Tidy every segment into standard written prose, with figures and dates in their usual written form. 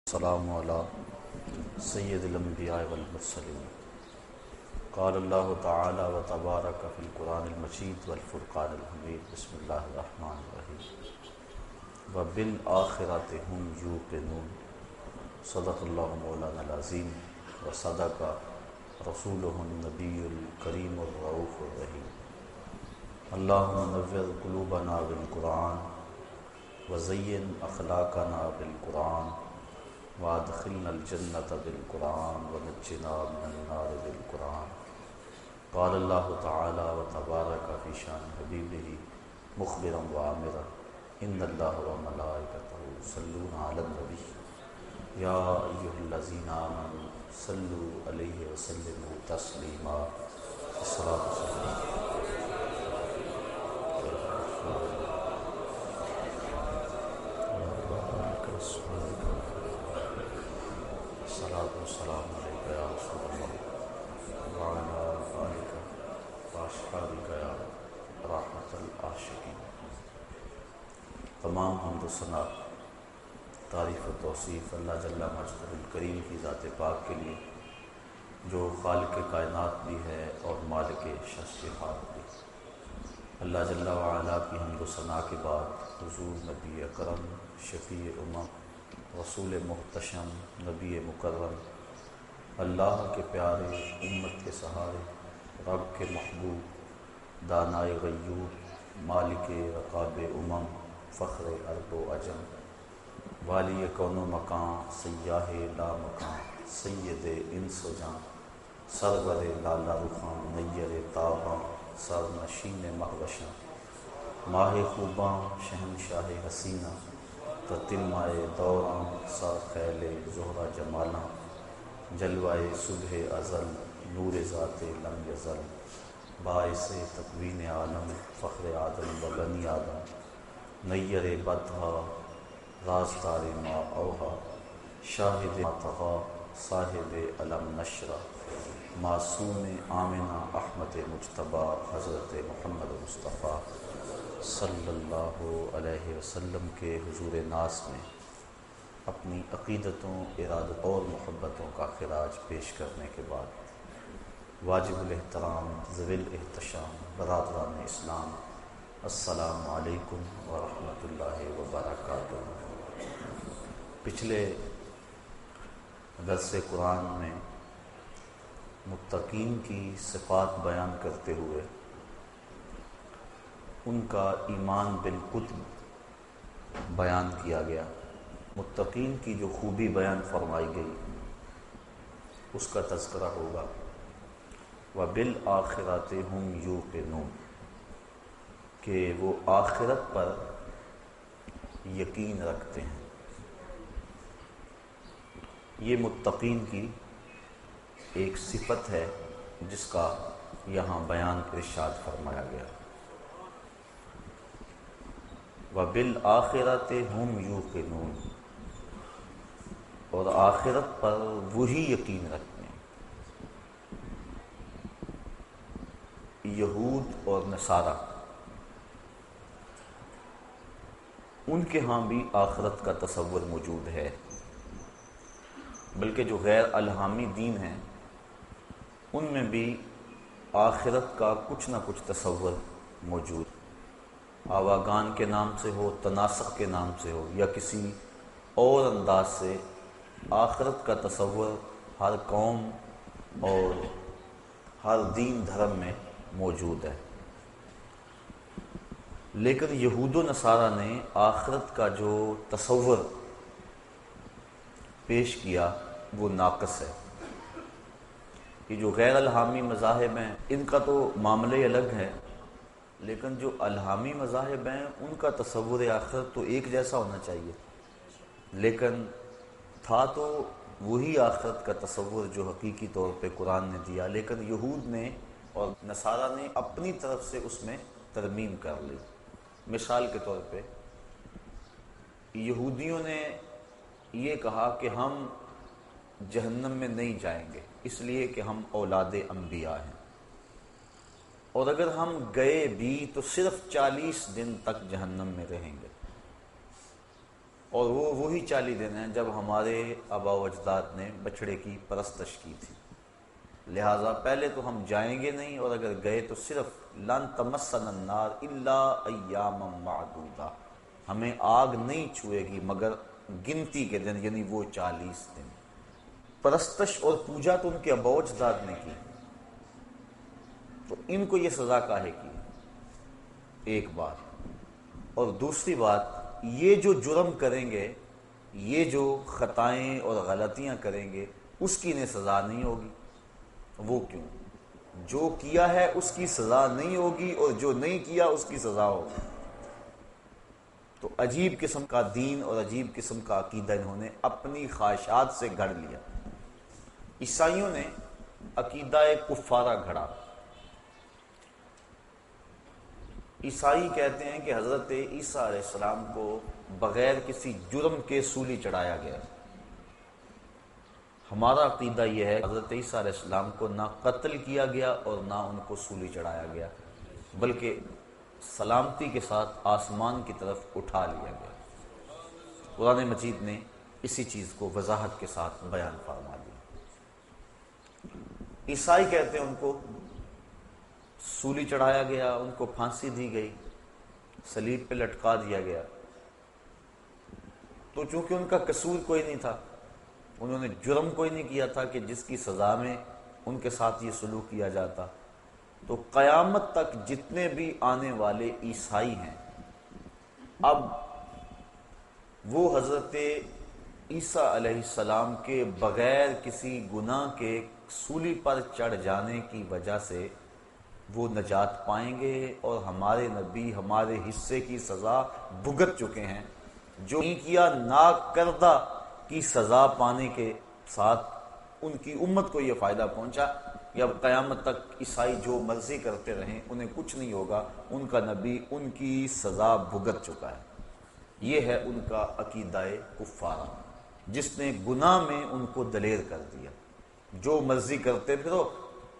السلام علی سید الانبیاء والمرسلین قال اللہ تعالی و تبارک فی القرآن المجید والفرقان الحمید بسم اللہ الرحمن الرحیم وبالآخرۃ هم یوقنون صدق اللہ مولانا العظیم و صدق رسولہ النبی الکریم الرؤوف الرحیم اللہم نور قلوبنا بالقرآن وزین اخلاقنا بالقرآن وادخلنا الجنة بالقرآن ونجنا من النار بالقرآن قال اللہ تعالی وتبارک فی شان حبیبہ مخبرا وآمرا ان اللہ وملائکتہ یصلون علی النبی یا ایھا الذین آمنوا صلوا علیہ وسلموا تسلیما الصلاۃ والسلام السلام علیکم یا رسول اللہ وعلی آلک واصحابک یا رحمت العاشقین۔ تمام حمد و ثنا، تعریف و توصیف اللہ جل مجدہ الکریم کی ذات پاک کے لیے جو خالق کائنات بھی ہے اور مالک شخصیات بھی۔ اللہ جل وعلا کی حمد و ثنا کے بعد حضور نبی اکرم شفیع امم رسول محتشم نبی مکرم اللہ کے پیارے امت کے سہارے رب کے محبوب دانائے غیور مالک رقاب امم فخر ارض و عجم والی کون و مکان سیاہ لا مکان سید انس و جان سرور لالا رخان نیر تاباں سر نشین مہوشاں ماہ خوباں شہنشاہ حسینہ تتمائے دوراں سر خیل زہرہ جمالاں جلوائے صبح ازل نور ذات لم یزل باعث تکوین عالم فخر آدم و بنی آدم نیر بدھا رازدار ما اوہا شاہد ما طغا صاحب علم نشرہ معصوم آمنہ احمد مجتبیٰ حضرت محمد مصطفیٰ صلی اللہ علیہ وسلم کے حضور ناز میں اپنی عقیدتوں ارادت اور محبتوں کا خراج پیش کرنے کے بعد واجب الاحترام ذوی الاحتشام برادران اسلام السلام علیکم ورحمۃ اللہ وبرکاتہ۔ پچھلے درس قرآن میں متقین کی صفات بیان کرتے ہوئے ان کا ایمان بالکتب بیان کیا گیا، متقین کی جو خوبی بیان فرمائی گئی اس کا تذکرہ ہوگا۔ وَبِالْآخِرَةِ هُمْ يُوقِنُونَ کہ وہ آخرت پر یقین رکھتے ہیں۔ یہ متقین کی ایک صفت ہے جس کا یہاں بیان ارشاد فرمایا گیا۔ وَبِالْآخِرَةِ هُمْ يُوقِنُونَ اور آخرت پر وہی یقین رکھتے ہیں۔ یہود اور نصارہ ان کے ہاں بھی آخرت کا تصور موجود ہے، بلکہ جو غیر الہامی دین ہیں ان میں بھی آخرت کا کچھ نہ کچھ تصور موجود، آواگان کے نام سے ہو، تناسخ کے نام سے ہو یا کسی اور انداز سے آخرت کا تصور ہر قوم اور ہر دین دھرم میں موجود ہے۔ لیکن یہود و نصارہ نے آخرت کا جو تصور پیش کیا وہ ناقص ہے۔ یہ جو غیر الہامی مذاہب ہیں ان کا تو معاملے الگ ہے، لیکن جو الہامی مذاہب ہیں ان کا تصور آخرت تو ایک جیسا ہونا چاہیے، لیکن تھا تو وہی آخرت کا تصور جو حقیقی طور پہ قرآن نے دیا، لیکن یہود نے اور نصارہ نے اپنی طرف سے اس میں ترمیم کر لی۔ مثال کے طور پہ یہودیوں نے یہ کہا کہ ہم جہنم میں نہیں جائیں گے اس لیے کہ ہم اولاد انبیاء ہیں، اور اگر ہم گئے بھی تو صرف 40 دن تک جہنم میں رہیں گے، اور وہ وہی 40 دن ہیں جب ہمارے آبا و اجداد نے بچڑے کی پرستش کی تھی، لہٰذا پہلے تو ہم جائیں گے نہیں، اور اگر گئے تو صرف لن تمسنا النار الا ایاما معدودہ، ہمیں آگ نہیں چھوئے گی مگر گنتی کے دن، یعنی وہ 40 دن۔ پرستش اور پوجا تو ان کے آبا و اجداد نے کی، تو ان کو یہ سزا کاہے کی؟ ایک بات۔ اور دوسری بات، یہ جو جرم کریں گے، یہ جو خطائیں اور غلطیاں کریں گے، اس کی انہیں سزا نہیں ہوگی۔ وہ کیوں؟ جو کیا ہے اس کی سزا نہیں ہوگی، اور جو نہیں کیا اس کی سزا ہوگی۔ تو عجیب قسم کا دین اور عجیب قسم کا عقیدہ انہوں نے اپنی خواہشات سے گھڑ لیا۔ عیسائیوں نے عقیدہ کفارہ گھڑا۔ عیسائی کہتے ہیں کہ حضرت عیسیٰ علیہ السلام کو بغیر کسی جرم کے سولی چڑھایا گیا۔ ہمارا عقیدہ یہ ہے حضرت عیسیٰ علیہ السلام کو نہ قتل کیا گیا اور نہ ان کو سولی چڑھایا گیا، بلکہ سلامتی کے ساتھ آسمان کی طرف اٹھا لیا گیا۔ قرآن مجید نے اسی چیز کو وضاحت کے ساتھ بیان فرما دیا۔ عیسائی کہتے ہیں ان کو سولی چڑھایا گیا، ان کو پھانسی دی گئی، صلیب پہ لٹکا دیا گیا۔ تو چونکہ ان کا قصور کوئی نہیں تھا، انہوں نے جرم کوئی نہیں کیا تھا کہ جس کی سزا میں ان کے ساتھ یہ سلوک کیا جاتا، تو قیامت تک جتنے بھی آنے والے عیسائی ہیں، اب وہ حضرت عیسیٰ علیہ السلام کے بغیر کسی گناہ کے سولی پر چڑھ جانے کی وجہ سے وہ نجات پائیں گے، اور ہمارے نبی ہمارے حصے کی سزا بھگت چکے ہیں۔ جو نہیں کیا ناکردہ کی سزا پانے کے ساتھ ان کی امت کو یہ فائدہ پہنچا کہ اب قیامت تک عیسائی جو مرضی کرتے رہیں انہیں کچھ نہیں ہوگا، ان کا نبی ان کی سزا بھگت چکا ہے۔ یہ ہے ان کا عقیدہ کفارہ، جس نے گناہ میں ان کو دلیر کر دیا، جو مرضی کرتے پھرو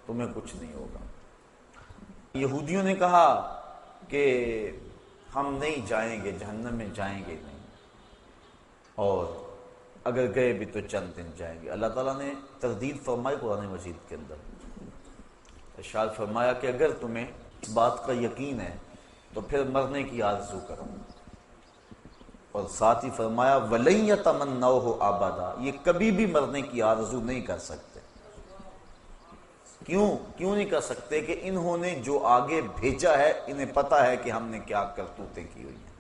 تمہیں کچھ نہیں ہوگا۔ یہودیوں نے کہا کہ ہم نہیں جائیں گے، جہنم میں جائیں گے نہیں، اور اگر گئے بھی تو چند دن جائیں گے۔ اللہ تعالیٰ نے تردید فرمائی قرآن مجید کے اندر، ارشاد فرمایا کہ اگر تمہیں اس بات کا یقین ہے تو پھر مرنے کی آرزو کرو، اور ساتھ ہی فرمایا وَلَن يَتَمَنَّوْهُ أَبَدًا، یہ کبھی بھی مرنے کی آرزو نہیں کر سکتے۔ کیوں نہیں کر سکتے؟ کہ انہوں نے جو آگے بھیجا ہے انہیں پتا ہے کہ ہم نے کیا کرتوتیں کی ہوئی ہیں۔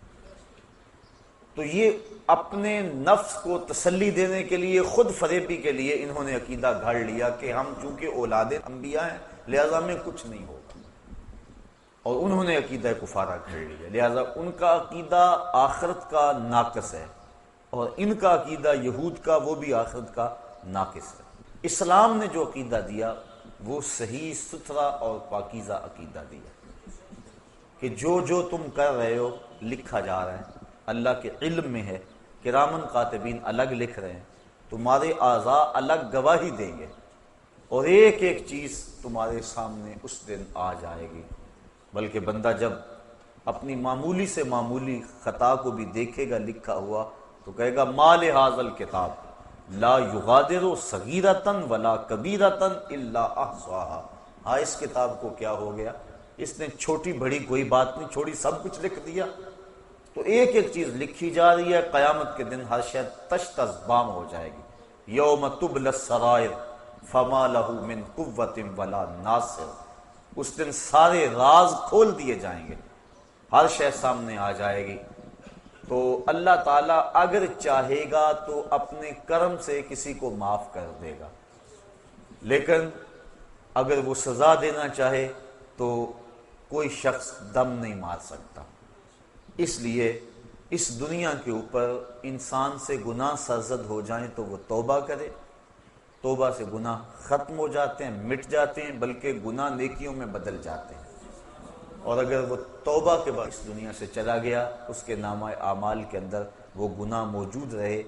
تو یہ اپنے نفس کو تسلی دینے کے لیے، خود فریبی کے لیے انہوں نے عقیدہ گھڑ لیا کہ ہم چونکہ اولاد انبیاء ہیں لہذا ہمیں کچھ نہیں ہوگا، اور انہوں نے عقیدہ کفارہ گھڑ لیا۔ لہذا ان کا عقیدہ آخرت کا ناقص ہے، اور ان کا عقیدہ یہود کا وہ بھی آخرت کا ناقص ہے۔ اسلام نے جو عقیدہ دیا وہ صحیح ستھرا اور پاکیزہ عقیدہ دیا کہ جو تم کر رہے ہو لکھا جا رہا ہے، اللہ کے علم میں ہے، کرامن کاتبین الگ لکھ رہے ہیں، تمہارے اعضاء الگ گواہی دیں گے، اور ایک ایک چیز تمہارے سامنے اس دن آ جائے گی۔ بلکہ بندہ جب اپنی معمولی سے معمولی خطا کو بھی دیکھے گا لکھا ہوا تو کہے گا ما لہذا الکتاب لا یغادر صغیرۃ ولا کبیرۃ الا احصاها، ہاں اس کتاب کو کیا ہو گیا، اس نے چھوٹی بڑی کوئی بات نہیں چھوڑی، سب کچھ لکھ دیا۔ تو ایک ایک چیز لکھی جا رہی ہے، قیامت کے دن ہر شے تش تش بام ہو جائے گی۔ یوم تبلی السرائر فما لہ من قوۃ ولا ناصر، اس دن سارے راز کھول دیے جائیں گے، ہر شے سامنے آ جائے گی۔ تو اللہ تعالیٰ اگر چاہے گا تو اپنے کرم سے کسی کو معاف کر دے گا، لیکن اگر وہ سزا دینا چاہے تو کوئی شخص دم نہیں مار سکتا۔ اس لیے اس دنیا کے اوپر انسان سے گناہ سرزد ہو جائیں تو وہ توبہ کرے، توبہ سے گناہ ختم ہو جاتے ہیں، مٹ جاتے ہیں، بلکہ گناہ نیکیوں میں بدل جاتے ہیں۔ اور اگر وہ توبہ کے بعد اس دنیا سے چلا گیا، اس کے نامہ اعمال کے اندر وہ گناہ موجود رہے،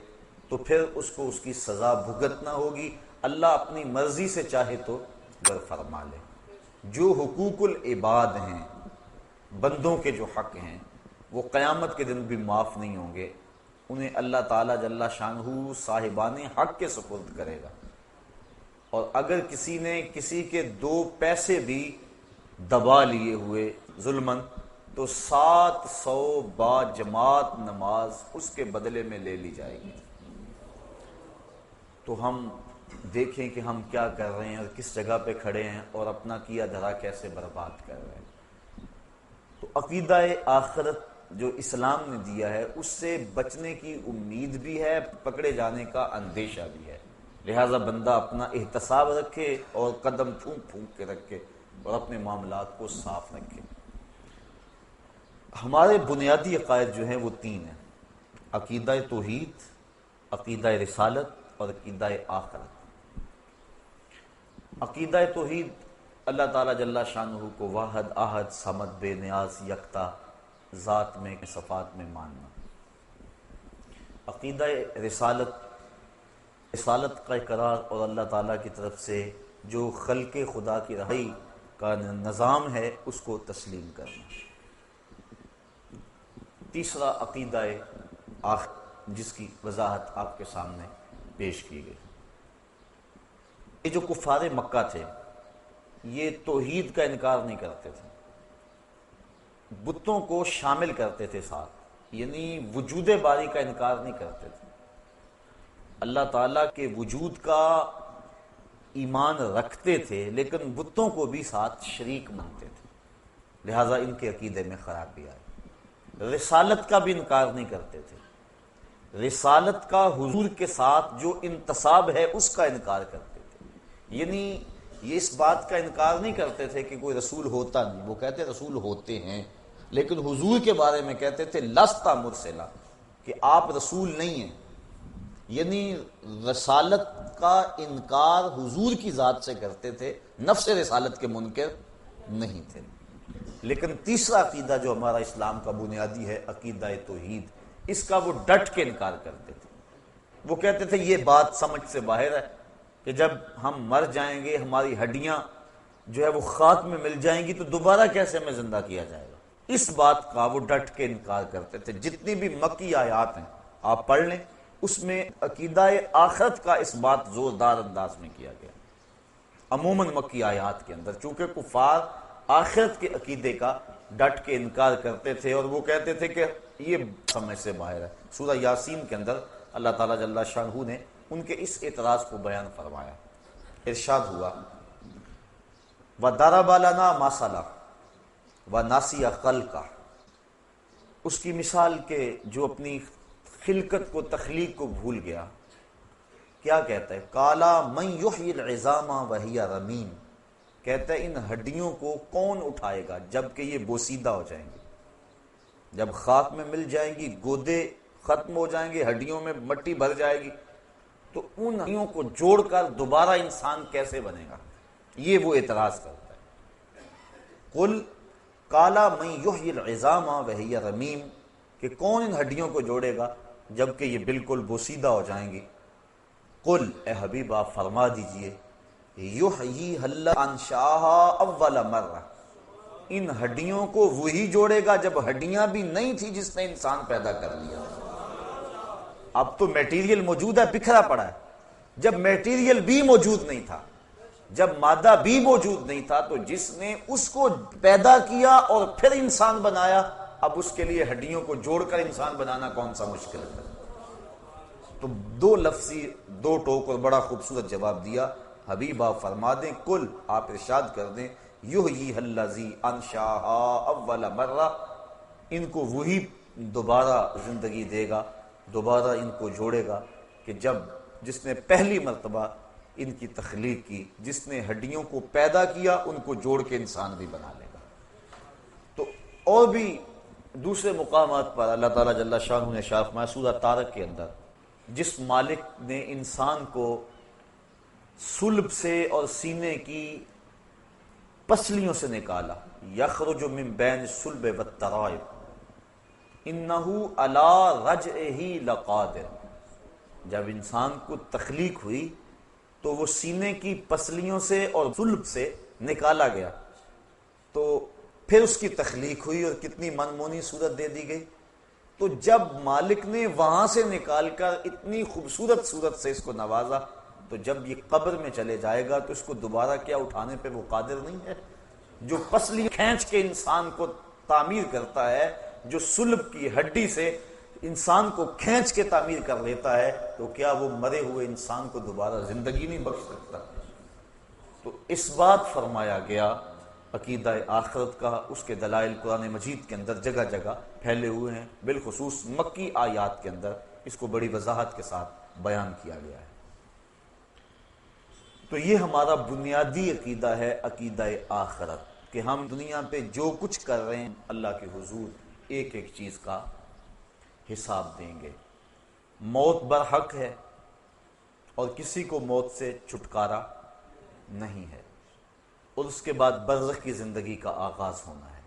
تو پھر اس کو اس کی سزا بھگتنا ہوگی۔ اللہ اپنی مرضی سے چاہے تو گر فرما لے۔ جو حقوق العباد ہیں، بندوں کے جو حق ہیں، وہ قیامت کے دن بھی معاف نہیں ہوں گے، انہیں اللہ تعالیٰ جل شانہ صاحبان حق کے سپرد کرے گا، اور اگر کسی نے کسی کے 2 پیسے بھی دبا لیے ہوئے ظلمن تو 700 با جماعت نماز اس کے بدلے میں لے لی جائے گی۔ تو ہم دیکھیں کہ ہم کیا کر رہے ہیں اور کس جگہ پہ کھڑے ہیں اور اپنا کیا دھرا کیسے برباد کر رہے ہیں۔ تو عقیدہ آخرت جو اسلام نے دیا ہے اس سے بچنے کی امید بھی ہے، پکڑے جانے کا اندیشہ بھی ہے، لہٰذا بندہ اپنا احتساب رکھے اور قدم پھونک پھونک کے رکھے اور اپنے معاملات کو صاف رکھے۔ ہمارے بنیادی عقائد جو ہیں وہ 3 ہیں: عقیدہ توحید، عقیدہ رسالت اور عقیدہ آخرت۔ عقیدہ توحید اللہ تعالیٰ جل شانہ کو واحد احد صمد بے نیاز یکتا ذات میں صفات میں ماننا۔ عقیدہ رسالت کا اقرار اور اللہ تعالیٰ کی طرف سے جو خلق خدا کی رہائی کا نظام ہے اس کو تسلیم کرنا۔ تیسرا عقیدہ آخرت، جس کی وضاحت آپ کے سامنے پیش کی گئی۔ یہ جو کفار مکہ تھے یہ توحید کا انکار نہیں کرتے تھے، بتوں کو شامل کرتے تھے ساتھ، یعنی وجود باری کا انکار نہیں کرتے تھے، اللہ تعالیٰ کے وجود کا ایمان رکھتے تھے لیکن بتوں کو بھی ساتھ شریک مانتے تھے، لہٰذا ان کے عقیدے میں خرابی آئی۔ رسالت کا بھی انکار نہیں کرتے تھے، رسالت کا حضور کے ساتھ جو انتساب ہے اس کا انکار کرتے تھے، یعنی یہ اس بات کا انکار نہیں کرتے تھے کہ کوئی رسول ہوتا نہیں، وہ کہتے رسول ہوتے ہیں، لیکن حضور کے بارے میں کہتے تھے لستا مرسلا، کہ آپ رسول نہیں ہیں، یعنی رسالت کا انکار حضور کی ذات سے کرتے تھے، نفس رسالت کے منکر نہیں تھے۔ لیکن تیسرا عقیدہ جو ہمارا اسلام کا بنیادی ہے عقیدہ توحید، اس کا وہ ڈٹ کے انکار کرتے تھے۔ وہ کہتے تھے یہ بات سمجھ سے باہر ہے کہ جب ہم مر جائیں گے ہماری ہڈیاں جو ہے وہ خاک میں مل جائیں گی تو دوبارہ کیسے ہمیں زندہ کیا جائے گا، اس بات کا وہ ڈٹ کے انکار کرتے تھے۔ جتنی بھی مکی آیات ہیں آپ پڑھ لیں، اس میں عقیدہ آخرت کا اس بات زوردار انداز میں کیا گیا۔ عموماً مکی آیات کے اندر چونکہ کفار آخرت کے عقیدے کا ڈٹ کے انکار کرتے تھے اور وہ کہتے تھے کہ یہ سمجھ سے باہر ہے۔ سورہ یاسین کے اندر اللہ تعالیٰ جل شانہ نے ان کے اس اعتراض کو بیان فرمایا، ارشاد ہوا وَضَرَبَ لَنَا مَثَلًا وَنَسِیَ خَلْقَهُ، اس کی مثال کہ جو اپنی خلقت کو تخلیق کو بھول گیا، کیا کہتا ہے قَالَ مَنْ يُحْيِي الْعِظَامَ وَهِيَ رَمِيمٌ، کہتا ہے ان ہڈیوں کو کون اٹھائے گا جبکہ یہ بوسیدہ ہو جائیں گے، جب خاک میں مل جائیں گی، گودے ختم ہو جائیں گے، ہڈیوں میں مٹی بھر جائے گی، تو ان ہڈیوں کو جوڑ کر دوبارہ انسان کیسے بنے گا، یہ وہ اعتراض کرتا ہے۔ قل قَالَ مَنْ يُحْيِي الْعِظَامَ وَهِيَ رَمِيمٌ، کہ کون ان ہڈیوں کو جوڑے گا جبکہ یہ بالکل بوسیدہ ہو جائیں گی۔ قل، اے حبیب آپ فرما دیجئے یحییھا الذی انشأھا اول مرہ، ان ہڈیوں کو وہی جوڑے گا جب ہڈیاں بھی نہیں تھی جس نے انسان پیدا کر لیا۔ اب تو میٹیریل موجود ہے، بکھرا پڑا ہے، جب میٹیریل بھی موجود نہیں تھا، جب مادہ بھی موجود نہیں تھا، تو جس نے اس کو پیدا کیا اور پھر انسان بنایا، اب اس کے لیے ہڈیوں کو جوڑ کر انسان بنانا کون سا مشکل ہے۔ تو دو لفظی دو ٹوک اور بڑا خوبصورت جواب دیا۔ حبیب آپ فرما دیں، کل آپ ارشاد کر دیں یحییھا الذی انشأھا اول مرہ، ان کو وہی دوبارہ زندگی دے گا، دوبارہ ان کو جوڑے گا کہ جس نے پہلی مرتبہ ان کی تخلیق کی، جس نے ہڈیوں کو پیدا کیا ان کو جوڑ کے انسان بھی بنا لے گا۔ تو اور بھی دوسرے مقامات پر اللہ تعالیٰ جل شانہ نے ارشاد فرمایا سورہ طارق کے اندر، جس مالک نے انسان کو صلب سے اور سینے کی پسلیوں سے نکالا، یخرج من بین الصلب والترائب انہ علی رجعہ لقادر، جب انسان کو تخلیق ہوئی تو وہ سینے کی پسلیوں سے اور صلب سے نکالا گیا، تو پھر اس کی تخلیق ہوئی اور کتنی منمونی صورت دے دی گئی تو جب مالک نے وہاں سے نکال کر اتنی خوبصورت صورت سے اس کو نوازا، تو جب یہ قبر میں چلے جائے گا تو اس کو دوبارہ کیا اٹھانے پہ وہ قادر نہیں ہے؟ جو پسلی کھینچ کے انسان کو تعمیر کرتا ہے، جو صلب کی ہڈی سے انسان کو کھینچ کے تعمیر کر لیتا ہے، تو کیا وہ مرے ہوئے انسان کو دوبارہ زندگی نہیں بخش سکتا؟ تو اس بات فرمایا گیا عقیدہ آخرت کا، اس کے دلائل قرآن مجید کے اندر جگہ جگہ پھیلے ہوئے ہیں، بالخصوص مکی آیات کے اندر اس کو بڑی وضاحت کے ساتھ بیان کیا گیا ہے۔ تو یہ ہمارا بنیادی عقیدہ ہے، عقیدہ آخرت، کہ ہم دنیا پہ جو کچھ کر رہے ہیں اللہ کے حضور ایک ایک چیز کا حساب دیں گے۔ موت برحق ہے اور کسی کو موت سے چھٹکارا نہیں ہے، اور اس کے بعد برزخ کی زندگی کا آغاز ہونا ہے۔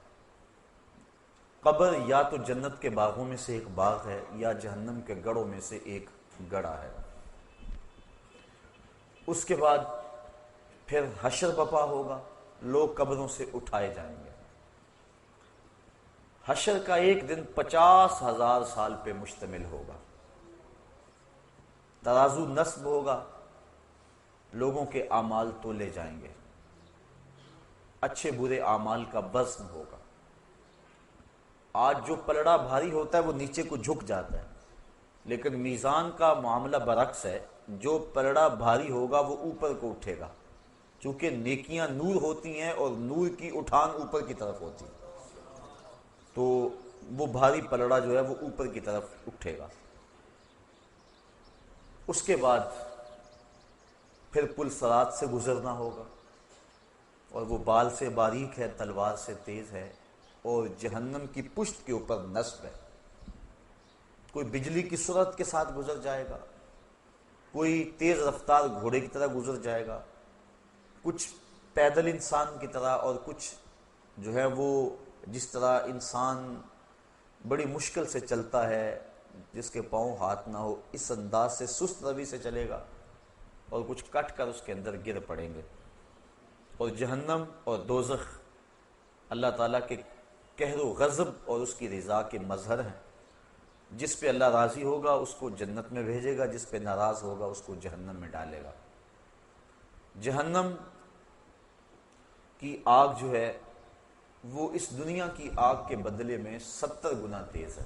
قبر یا تو جنت کے باغوں میں سے ایک باغ ہے یا جہنم کے گڑھوں میں سے ایک گڑھا ہے۔ اس کے بعد پھر حشر بپا ہوگا، لوگ قبروں سے اٹھائے جائیں گے۔ حشر کا ایک دن 50,000 سال پہ مشتمل ہوگا۔ ترازو نصب ہوگا، لوگوں کے اعمال تولے جائیں گے، اچھے برے اعمال کا وزن ہوگا۔ آج جو پلڑا بھاری ہوتا ہے وہ نیچے کو جھک جاتا ہے، لیکن میزان کا معاملہ برعکس ہے، جو پلڑا بھاری ہوگا وہ اوپر کو اٹھے گا، چونکہ نیکیاں نور ہوتی ہیں اور نور کی اٹھان اوپر کی طرف ہوتی ہے، تو وہ بھاری پلڑا جو ہے وہ اوپر کی طرف اٹھے گا۔ اس کے بعد پھر پل صراط سے گزرنا ہوگا، اور وہ بال سے باریک ہے، تلوار سے تیز ہے، اور جہنم کی پشت کے اوپر نصب ہے۔ کوئی بجلی کی سرعت کے ساتھ گزر جائے گا، کوئی تیز رفتار گھوڑے کی طرح گزر جائے گا، کچھ پیدل انسان کی طرح، اور کچھ جو ہے وہ جس طرح انسان بڑی مشکل سے چلتا ہے، جس کے پاؤں ہاتھ نہ ہو، اس انداز سے سست روی سے چلے گا، اور کچھ کٹ کر اس کے اندر گر پڑیں گے۔ اور جہنم اور دوزخ اللہ تعالیٰ کے قہر و غضب اور اس کی رضا کے مظہر ہیں۔ جس پہ اللہ راضی ہوگا اس کو جنت میں بھیجے گا، جس پہ ناراض ہوگا اس کو جہنم میں ڈالے گا۔ جہنم کی آگ جو ہے وہ اس دنیا کی آگ کے بدلے میں 70 گنا تیز ہے،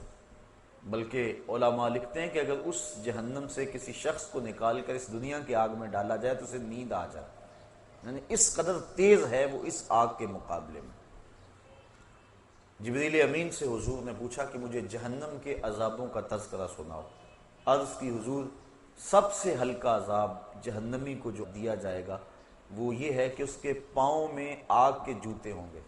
بلکہ علماء لکھتے ہیں کہ اگر اس جہنم سے کسی شخص کو نکال کر اس دنیا کی آگ میں ڈالا جائے تو اسے نیند آ جائے، یعنی اس قدر تیز ہے وہ اس آگ کے مقابلے میں۔ جبریل امین سے حضور نے پوچھا کہ مجھے جہنم کے عذابوں کا تذکرہ سناؤ۔ عرض کی حضور سب سے ہلکا عذاب جہنمی کو جو دیا جائے گا وہ یہ ہے کہ اس کے پاؤں میں آگ کے جوتے ہوں گے،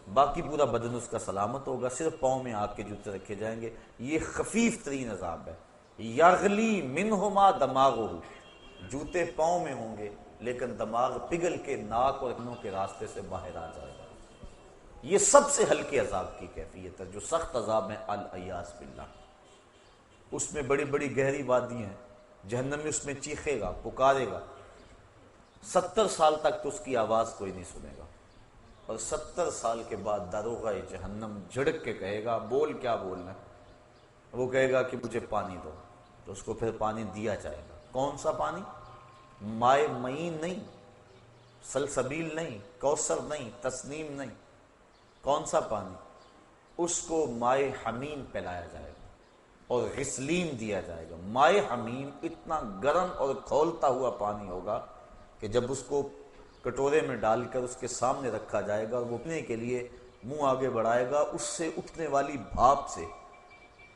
باقی پورا بدن اس کا سلامت ہوگا، صرف پاؤں میں آگ کے جوتے رکھے جائیں گے۔ یہ خفیف ترین عذاب ہے۔ یغلی منہما دماغہ، جوتے پاؤں میں ہوں گے لیکن دماغ پگھل کے ناک اور کانوں کے راستے سے باہر آ جائے گا۔ یہ سب سے ہلکے عذاب کی کیفیت ہے۔ جو سخت عذاب ہے الیاذ باللہ، اس میں بڑی بڑی گہری وادی ہیں، جہنمی اس میں چیخے گا، پکارے گا، 70 سال تک تو اس کی آواز کوئی نہیں سنے گا، اور 70 سال کے بعد داروغہ جہنم جھڑک کے کہے گا، بول کیا بولنا ہے؟ وہ کہے گا کہ مجھے پانی دو، تو اس کو پھر پانی دیا جائے گا۔ کون سا پانی؟ مائے معین نہیں، سلسبیل نہیں، کوثر نہیں، تسنیم نہیں۔ کون سا پانی؟ اس کو مائے حمیم پلایا جائے گا اور غسلین دیا جائے گا۔ مائے حمیم اتنا گرم اور کھولتا ہوا پانی ہوگا کہ جب اس کو کٹورے میں ڈال کر اس کے سامنے رکھا جائے گا اور وہ پینے کے لیے منہ آگے بڑھائے گا، اس سے اٹھنے والی بھاپ سے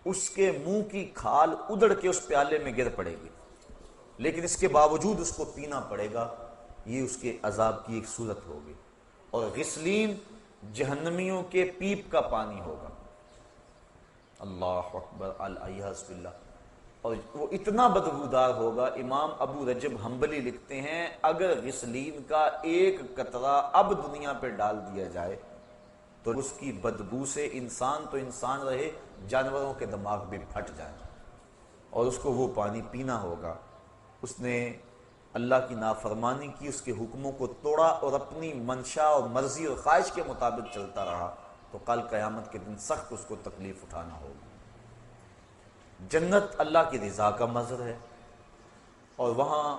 اس کے منہ کی کھال ادڑ کے اس پیالے میں گر پڑے گی، لیکن اس کے باوجود اس کو پینا پڑے گا۔ یہ اس کے عذاب کی ایک صورت ہوگی۔ اور غسلین جہنمیوں کے پیپ کا پانی ہوگا۔ اللہ اکبر، الیاذ باللہ، اور وہ اتنا بدبودار ہوگا۔ امام ابو رجب حنبلی لکھتے ہیں اگر غسلین کا ایک قطرہ اب دنیا پہ ڈال دیا جائے تو اس کی بدبو سے انسان تو انسان رہے، جانوروں کے دماغ بھی پھٹ جائیں، اور اس کو وہ پانی پینا ہوگا۔ اس نے اللہ کی نافرمانی کی، اس کے حکموں کو توڑا اور اپنی منشا اور مرضی اور خواہش کے مطابق چلتا رہا، تو کل قیامت کے دن سخت اس کو تکلیف اٹھانا ہوگی۔ جنت اللہ کی رضا کا مظہر ہے، اور وہاں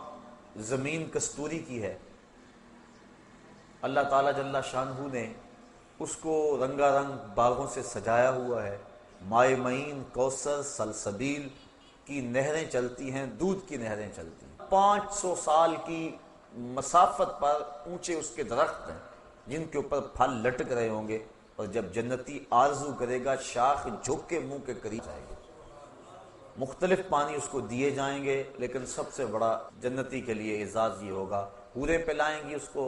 زمین کستوری کی ہے۔ اللہ تعالیٰ جل شانہ نے اس کو رنگا رنگ باغوں سے سجایا ہوا ہے، مائے معین، کوثر، سلسبیل کی نہریں چلتی ہیں، دودھ کی نہریں چلتی ہیں۔ 500 سال کی مسافت پر اونچے اس کے درخت ہیں جن کے اوپر پھل لٹک رہے ہوں گے، اور جب جنتی آرزو کرے گا شاخ جھک کے منہ کے قریب جائے گا۔ مختلف پانی اس کو دیے جائیں گے، لیکن سب سے بڑا جنتی کے لیے اعزاز یہ ہوگا، حوریں پلائیں گی اس کو،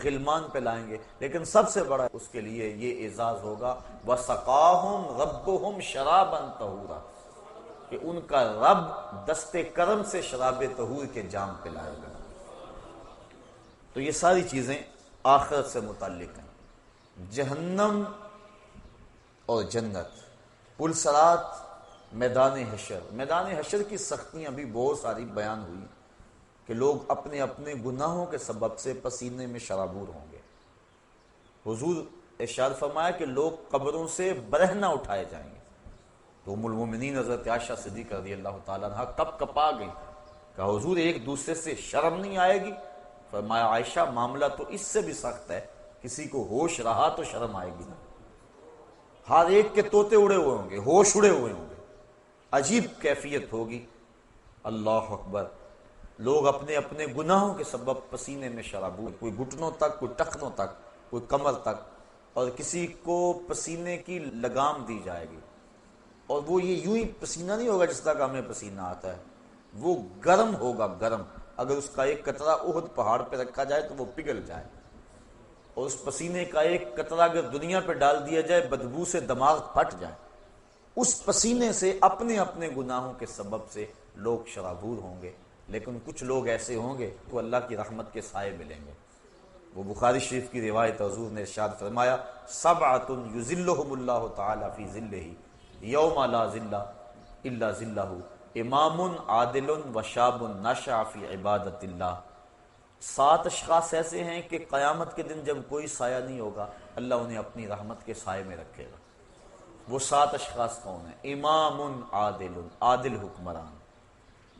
غلمان پلائیں گے، لیکن سب سے بڑا اس کے لیے یہ اعزاز ہوگا وَسَقَاهُمْ رَبُّهُمْ شَرَابًا طَهُورًا، کہ ان کا رب دست کرم سے شراب طہور کے جام پلائے گا۔ تو یہ ساری چیزیں آخرت سے متعلق ہیں، جہنم اور جنت، پلسرات، میدان حشر۔ میدان حشر کی سختیاں بھی بہت ساری بیان ہوئی کہ لوگ اپنے اپنے گناہوں کے سبب سے پسینے میں شرابور ہوں گے۔ حضور ارشاد فرمایا کہ لوگ قبروں سے برہنہ اٹھائے جائیں گے۔ تو ام المومنین حضرت عائشہ صدیقہ رضی اللہ تعالیٰ عنہ کپ کپا گئی، کہا حضور ایک دوسرے سے شرم نہیں آئے گی؟ فرمایا عائشہ معاملہ تو اس سے بھی سخت ہے، کسی کو ہوش رہا تو شرم آئے گی نا، ہر ایک کے طوطے اڑے ہوئے ہوں گے، ہوش اڑے ہوئے ہوں گے، عجیب کیفیت ہوگی۔ اللہ اکبر، لوگ اپنے اپنے گناہوں کے سبب پسینے میں شرابور، کوئی گھٹنوں تک، کوئی ٹخنوں تک، کوئی کمر تک، اور کسی کو پسینے کی لگام دی جائے گی، اور وہ یہ یوں ہی پسینہ نہیں ہوگا جس طرح کا ہمیں پسینہ آتا ہے، وہ گرم ہوگا، گرم۔ اگر اس کا ایک قطرہ احد پہاڑ پہ رکھا جائے تو وہ پگھل جائے، اور اس پسینے کا ایک قطرہ اگر دنیا پہ ڈال دیا جائے بدبو سے دماغ پھٹ جائے۔ اس پسینے سے اپنے اپنے گناہوں کے سبب سے لوگ شرابور ہوں گے، لیکن کچھ لوگ ایسے ہوں گے تو اللہ کی رحمت کے سائے ملیں گے۔ وہ بخاری شریف کی روایت، حضور نے ارشاد فرمایا سبعۃ یظلھم اللہ تعالی فی ظلہ یوم لا ظل الا ظلہ، امام عادل وشاب نشأ فی عبادۃ اللہ۔ 7 اشخاص ایسے ہیں کہ قیامت کے دن جب کوئی سایہ نہیں ہوگا، اللہ انہیں اپنی رحمت کے سائے میں رکھے گا۔ وہ 7 اشخاص کون ہیں؟ امام عادل، عادل حکمران۔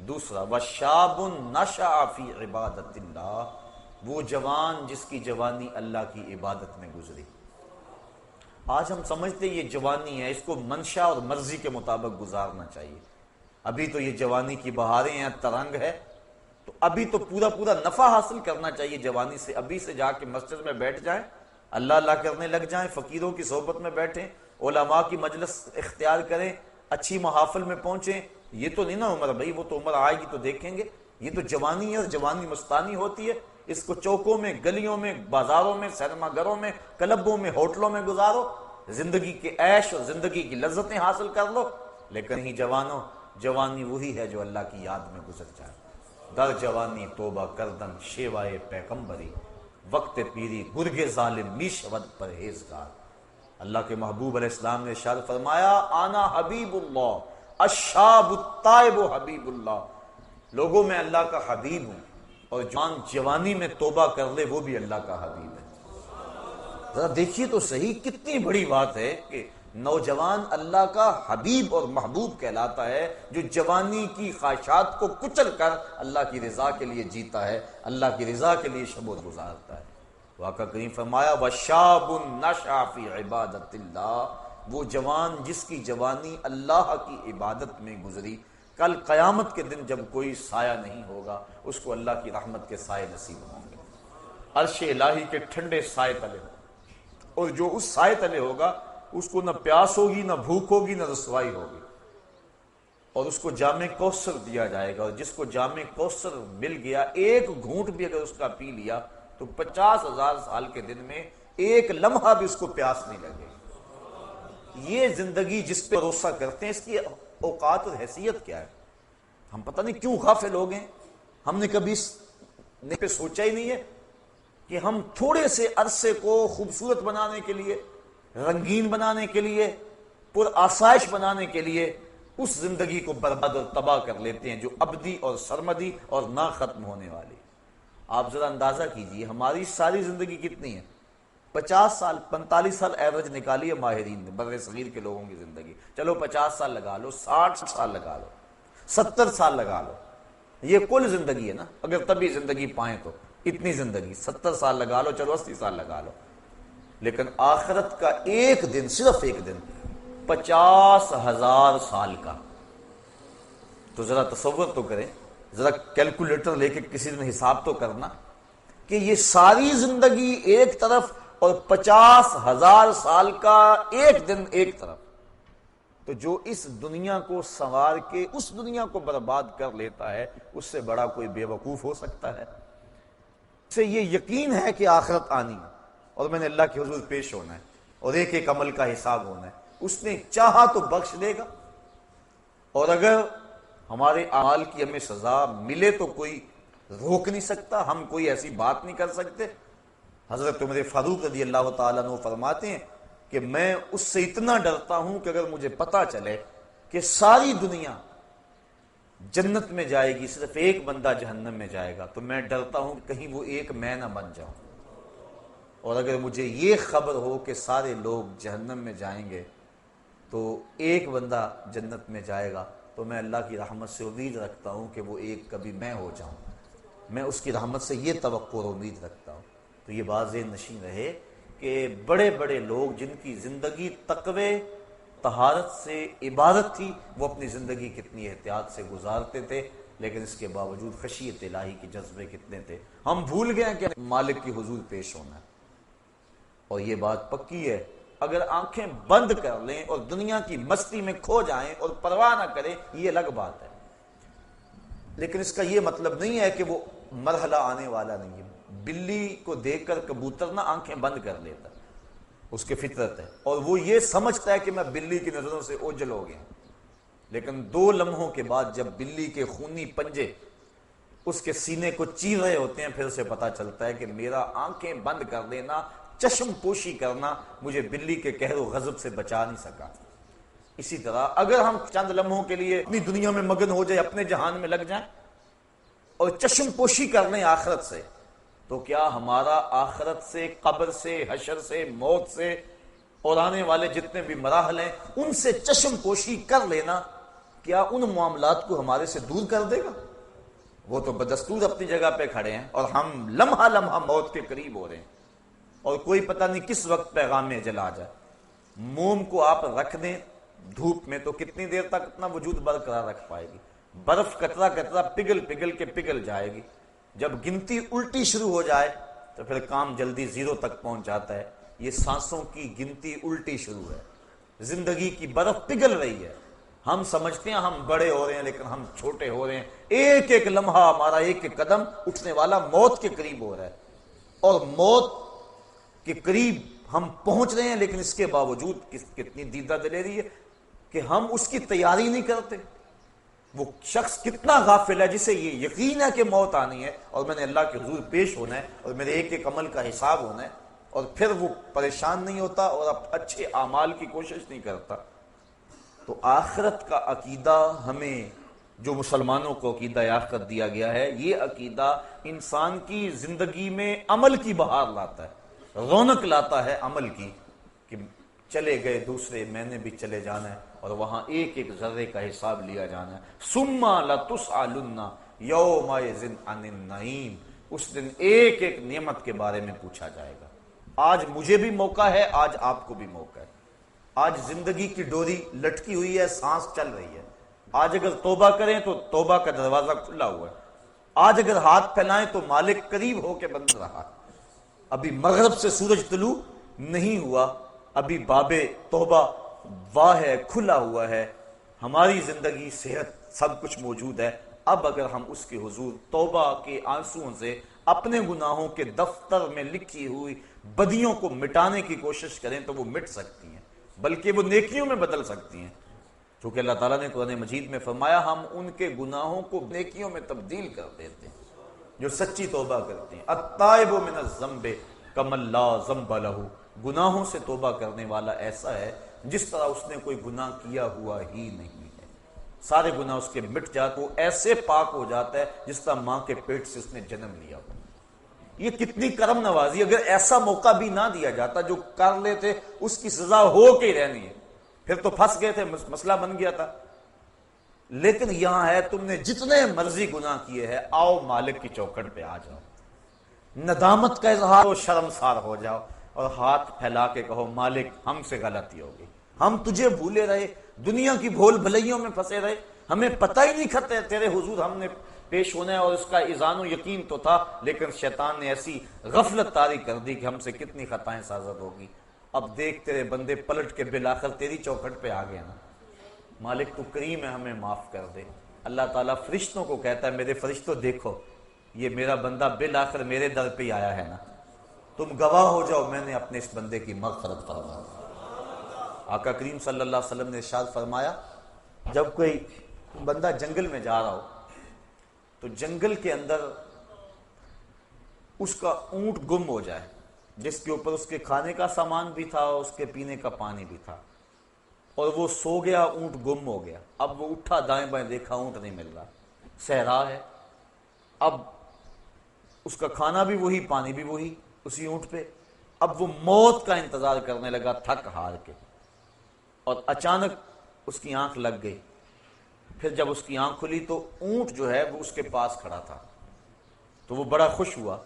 دوسرا وشاب نشأ فی عبادۃ اللہ، وہ جوان جس کی جوانی اللہ کی عبادت میں گزری۔ آج ہم سمجھتے یہ جوانی ہے، اس کو منشا اور مرضی کے مطابق گزارنا چاہیے۔ ابھی تو یہ جوانی کی بہاریں ہیں، ترنگ ہے، تو ابھی تو پورا پورا نفع حاصل کرنا چاہیے جوانی سے۔ ابھی سے جا کے مسجد میں بیٹھ جائیں، اللہ اللہ کرنے لگ جائیں، فقیروں کی صحبت میں بیٹھیں، علماء کی مجلس اختیار کریں، اچھی محافل میں پہنچیں۔ یہ تو نہیں نا عمر بھائی، وہ تو عمر آئے گی تو دیکھیں گے۔ یہ تو جوانی ہے، اور جوانی مستانی ہوتی ہے، اس کو چوکوں میں، گلیوں میں، بازاروں میں، سینما گھروں میں، کلبوں میں، ہوٹلوں میں گزارو، زندگی کے عیش اور زندگی کی لذتیں حاصل کر لو۔ لیکن ہی جوانوں، جوانی وہی ہے جو اللہ کی یاد میں گزر جائے۔ در جوانی توبہ کردن شیوائے پیغمبری، وقت پیری گرگ ظالم می شود پرہیزگار۔ اللہ کے محبوب علیہ السلام نے ارشاد فرمایا آنا حبیب اللہ الشاب التائب حبیب اللہ، لوگوں میں اللہ کا حبیب ہوں، اور جوان جوانی میں توبہ کر لے وہ بھی اللہ کا حبیب ہے۔ ذرا دیکھیے تو صحیح، کتنی بڑی بات ہے کہ نوجوان اللہ کا حبیب اور محبوب کہلاتا ہے، جو جوانی کی خواہشات کو کچل کر اللہ کی رضا کے لیے جیتا ہے، اللہ کی رضا کے لیے شب و روز گزارتا ہے۔ واقعہ کریم فرمایا وَشَابٌ نَشَأَ فِي عِبَادَةِ اللَّهِ، وہ جوان جس کی جوانی اللہ کی عبادت میں گزری، کل قیامت کے دن جب کوئی سایہ نہیں ہوگا اس کو اللہ کی رحمت کے سائے نصیب ہوں گے، عرش الہی کے ٹھنڈے سائے تلے، اور جو اس سائے تلے ہوگا اس کو نہ پیاس ہوگی، نہ بھوک ہوگی، نہ رسوائی ہوگی، اور اس کو جام کوثر دیا جائے گا، اور جس کو جام کوثر مل گیا ایک گھونٹ بھی اگر اس کا پی لیا تو 50,000 سال کے دن میں ایک لمحہ بھی اس کو پیاس نہیں لگے۔ یہ زندگی جس پہ بھروسہ کرتے ہیں اس کی اوقات اور حیثیت کیا ہے؟ ہم پتہ نہیں کیوں غافل ہو گئے، ہم نے کبھی اس پہ سوچا ہی نہیں ہے کہ ہم تھوڑے سے عرصے کو خوبصورت بنانے کے لیے، رنگین بنانے کے لیے، پر آسائش بنانے کے لیے اس زندگی کو برباد اور تباہ کر لیتے ہیں جو ابدی اور سرمدی اور نہ ختم ہونے والی۔ آپ ذرا اندازہ کیجئے ہماری ساری زندگی کتنی ہے؟ 50 سال 45 سال ایوریج نکالی ہے ماہرین نے بر صغیر کے لوگوں کی زندگی. چلو 50 سال لگا لو، 60 سال لگا لو، 70 سال لگا لو، یہ کل زندگی ہے نا. اگر تبھی زندگی پائیں تو اتنی زندگی 70 سال لگا لو، چلو 80 سال لگا لو. لیکن آخرت کا ایک دن، صرف ایک دن 50,000 سال کا. تو ذرا تصور تو کریں، ذرا کیلکولیٹر لے کے کسی دن حساب تو کرنا کہ یہ ساری زندگی ایک طرف اور 50,000 سال کا ایک دن ایک طرف. تو جو اس دنیا کو سنوار کے اس دنیا کو برباد کر لیتا ہے، اس سے بڑا کوئی بے وقوف ہو سکتا ہے؟ اسے یہ یقین ہے کہ آخرت آنی ہے اور میں نے اللہ کے حضور پیش ہونا ہے اور ایک ایک عمل کا حساب ہونا ہے. اس نے چاہا تو بخش دے گا، اور اگر ہمارے اعمال کی ہمیں سزا ملے تو کوئی روک نہیں سکتا، ہم کوئی ایسی بات نہیں کر سکتے. حضرت عمر فاروق رضی اللہ تعالیٰ عنہ فرماتے ہیں کہ میں اس سے اتنا ڈرتا ہوں کہ اگر مجھے پتا چلے کہ ساری دنیا جنت میں جائے گی، صرف ایک بندہ جہنم میں جائے گا، تو میں ڈرتا ہوں کہ کہیں وہ ایک میں نہ بن جاؤں. اور اگر مجھے یہ خبر ہو کہ سارے لوگ جہنم میں جائیں گے تو ایک بندہ جنت میں جائے گا، تو میں اللہ کی رحمت سے امید رکھتا ہوں کہ وہ ایک کبھی میں ہو جاؤں. میں اس کی رحمت سے یہ توقع اور امید رکھتا ہوں. تو یہ بات ذہن نشین رہے کہ بڑے بڑے لوگ جن کی زندگی تقوی، طہارت سے عبادت تھی، وہ اپنی زندگی کتنی احتیاط سے گزارتے تھے، لیکن اس کے باوجود خشیت الہی کے جذبے کتنے تھے. ہم بھول گئے کہ مالک کی حضور پیش ہونا ہے. اور یہ بات پکی ہے، اگر آنکھیں بند کر لیں اور دنیا کی مستی میں کھو جائیں اور پرواہ نہ کریں، یہ الگ بات ہے. لیکن اس کا یہ مطلب نہیں ہے کہ وہ مرحلہ آنے والا نہیں ہے. بلی کو دیکھ کر کبوتر نہ آنکھیں بند کر لیتا، اس کی فطرت ہے، اور وہ یہ سمجھتا ہے کہ میں بلی کی نظروں سے اوجھل ہو گیا. لیکن 2 لمحوں کے بعد جب بلی کے خونی پنجے اس کے سینے کو چیر رہے ہوتے ہیں، پھر اسے پتا چلتا ہے کہ میرا آنکھیں بند کر دینا، چشم پوشی کرنا مجھے بلی کے قہر و غضب سے بچا نہیں سکا. اسی طرح اگر ہم چند لمحوں کے لیے اپنی دنیا میں مگن ہو جائے، اپنے جہان میں لگ جائیں اور چشم پوشی کر لیں آخرت سے، تو کیا ہمارا آخرت سے، قبر سے، حشر سے، موت سے اور آنے والے جتنے بھی مراحل ہیں ان سے چشم پوشی کر لینا کیا ان معاملات کو ہمارے سے دور کر دے گا؟ وہ تو بدستور اپنی جگہ پہ کھڑے ہیں اور ہم لمحہ لمحہ موت کے قریب ہو رہے ہیں، اور کوئی پتہ نہیں کس وقت پیغام جلا آ جائے. موم کو آپ رکھ دیں دھوپ میں تو کتنی دیر تک اپنا وجود برقرار رکھ پائے گی؟ برف قطرہ قطرہ پگھل پگھل کے پگھل جائے گی. جب گنتی الٹی شروع ہو جائے تو پھر کام جلدی 0 تک پہنچ جاتا ہے. یہ سانسوں کی گنتی الٹی شروع ہے، زندگی کی برف پگھل رہی ہے. ہم سمجھتے ہیں ہم بڑے ہو رہے ہیں، لیکن ہم چھوٹے ہو رہے ہیں. ایک ایک لمحہ ہمارا ایک ایک قدم اٹھنے والا موت کے قریب ہو رہا ہے، اور موت کے قریب ہم پہنچ رہے ہیں، لیکن اس کے باوجود کتنی دیدہ دلیری ہے کہ ہم اس کی تیاری نہیں کرتے. وہ شخص کتنا غافل ہے جسے یہ یقین ہے کہ موت آنی ہے اور میں نے اللہ کے حضور پیش ہونا ہے اور میرے ایک ایک عمل کا حساب ہونا ہے، اور پھر وہ پریشان نہیں ہوتا اور اچھے اعمال کی کوشش نہیں کرتا. تو آخرت کا عقیدہ ہمیں، جو مسلمانوں کو عقیدہ آخرت دیا گیا ہے، یہ عقیدہ انسان کی زندگی میں عمل کی بہار لاتا ہے، رونق لاتا ہے عمل کی، کہ چلے گئے دوسرے، میں نے بھی چلے جانا ہے اور وہاں ایک ایک ذرے کا حساب لیا جانا ہے. ثم لتسألن یومئذ عن النعیم، اس دن ایک ایک نعمت کے بارے میں پوچھا جائے گا. آج مجھے بھی موقع ہے، آج آپ کو بھی موقع ہے. آج زندگی کی ڈوری لٹکی ہوئی ہے، سانس چل رہی ہے. آج اگر توبہ کریں تو توبہ کا دروازہ کھلا ہوا ہے. آج اگر ہاتھ پھیلائیں تو مالک قریب ہو کے بند رہا. ابھی مغرب سے سورج طلوع نہیں ہوا، ابھی باب توبہ واہ ہے، کھلا ہوا ہے. ہماری زندگی، صحت، سب کچھ موجود ہے. اب اگر ہم اس کے حضور توبہ کے آنسوؤں سے اپنے گناہوں کے دفتر میں لکھی ہوئی بدیوں کو مٹانے کی کوشش کریں تو وہ مٹ سکتی ہیں، بلکہ وہ نیکیوں میں بدل سکتی ہیں. چونکہ اللہ تعالیٰ نے قرآن مجید میں فرمایا ہم ان کے گناہوں کو نیکیوں میں تبدیل کر دیتے ہیں جو سچی توبہ کرتے ہیں. التائب من الذنب کمن لا ذنب لہ، گناہوں سے توبہ کرنے والا ایسا ہے جس طرح اس نے کوئی گناہ کیا ہوا ہی نہیں ہے. سارے گناہ اس کے مٹ جاتے، وہ ایسے پاک ہو جاتا ہے جس طرح ماں کے پیٹ سے اس نے جنم لیا ہو. یہ کتنی کرم نوازی، اگر ایسا موقع بھی نہ دیا جاتا جو کر لیتے اس کی سزا ہو کے رہنی ہے، پھر تو پھنس گئے تھے، مسئلہ بن گیا تھا۔ لیکن یہاں ہے تم نے جتنے مرضی گناہ کیے ہیں، آؤ مالک کی چوکھٹ پہ آ جاؤ، ندامت کا اظہار ہو، شرمسار ہو جاؤ اور ہاتھ پھیلا کے کہو مالک ہم سے غلطی ہوگی، ہم تجھے بھولے رہے، دنیا کی بھول بھلائیوں میں پھنسے رہے، ہمیں پتہ ہی نہیں کھتے تیرے حضور ہم نے پیش ہونا ہے، اور اس کا اذعان و یقین تو تھا، لیکن شیطان نے ایسی غفلت طاری کر دی کہ ہم سے کتنی خطائیں سازد ہوگی۔ اب دیکھ تیرے بندے پلٹ کے بالآخر تیری چوکھٹ پہ آ گئے نا، مالک تو کریم ہے، ہمیں معاف کر دے۔ اللہ تعالیٰ فرشتوں کو کہتا ہے میرے فرشتوں دیکھو یہ میرا بندہ بالآخر میرے در پہ آیا ہے نا، تم گواہ ہو جاؤ میں نے اپنے اس بندے کی مغفرت فرما۔ آقا کریم صلی اللہ علیہ وسلم نے ارشاد فرمایا جب کوئی بندہ جنگل میں جا رہا ہو تو جنگل کے اندر اس کا اونٹ گم ہو جائے، جس کے اوپر اس کے کھانے کا سامان بھی تھا اور اس کے پینے کا پانی بھی تھا، اور وہ سو گیا، اونٹ گم ہو گیا۔ اب وہ اٹھا دائیں بائیں دیکھا، اونٹ نہیں مل رہا، صحرا ہے، اب اس کا کھانا بھی وہی، پانی بھی وہی اسی اونٹ پہ۔ اب وہ موت کا انتظار کرنے لگا تھک ہار کے، اور اچانک اس کی آنکھ لگ گئی۔ پھر جب اس کی آنکھ کھلی تو اونٹ جو ہے وہ اس کے پاس کھڑا تھا، تو وہ بڑا خوش ہوا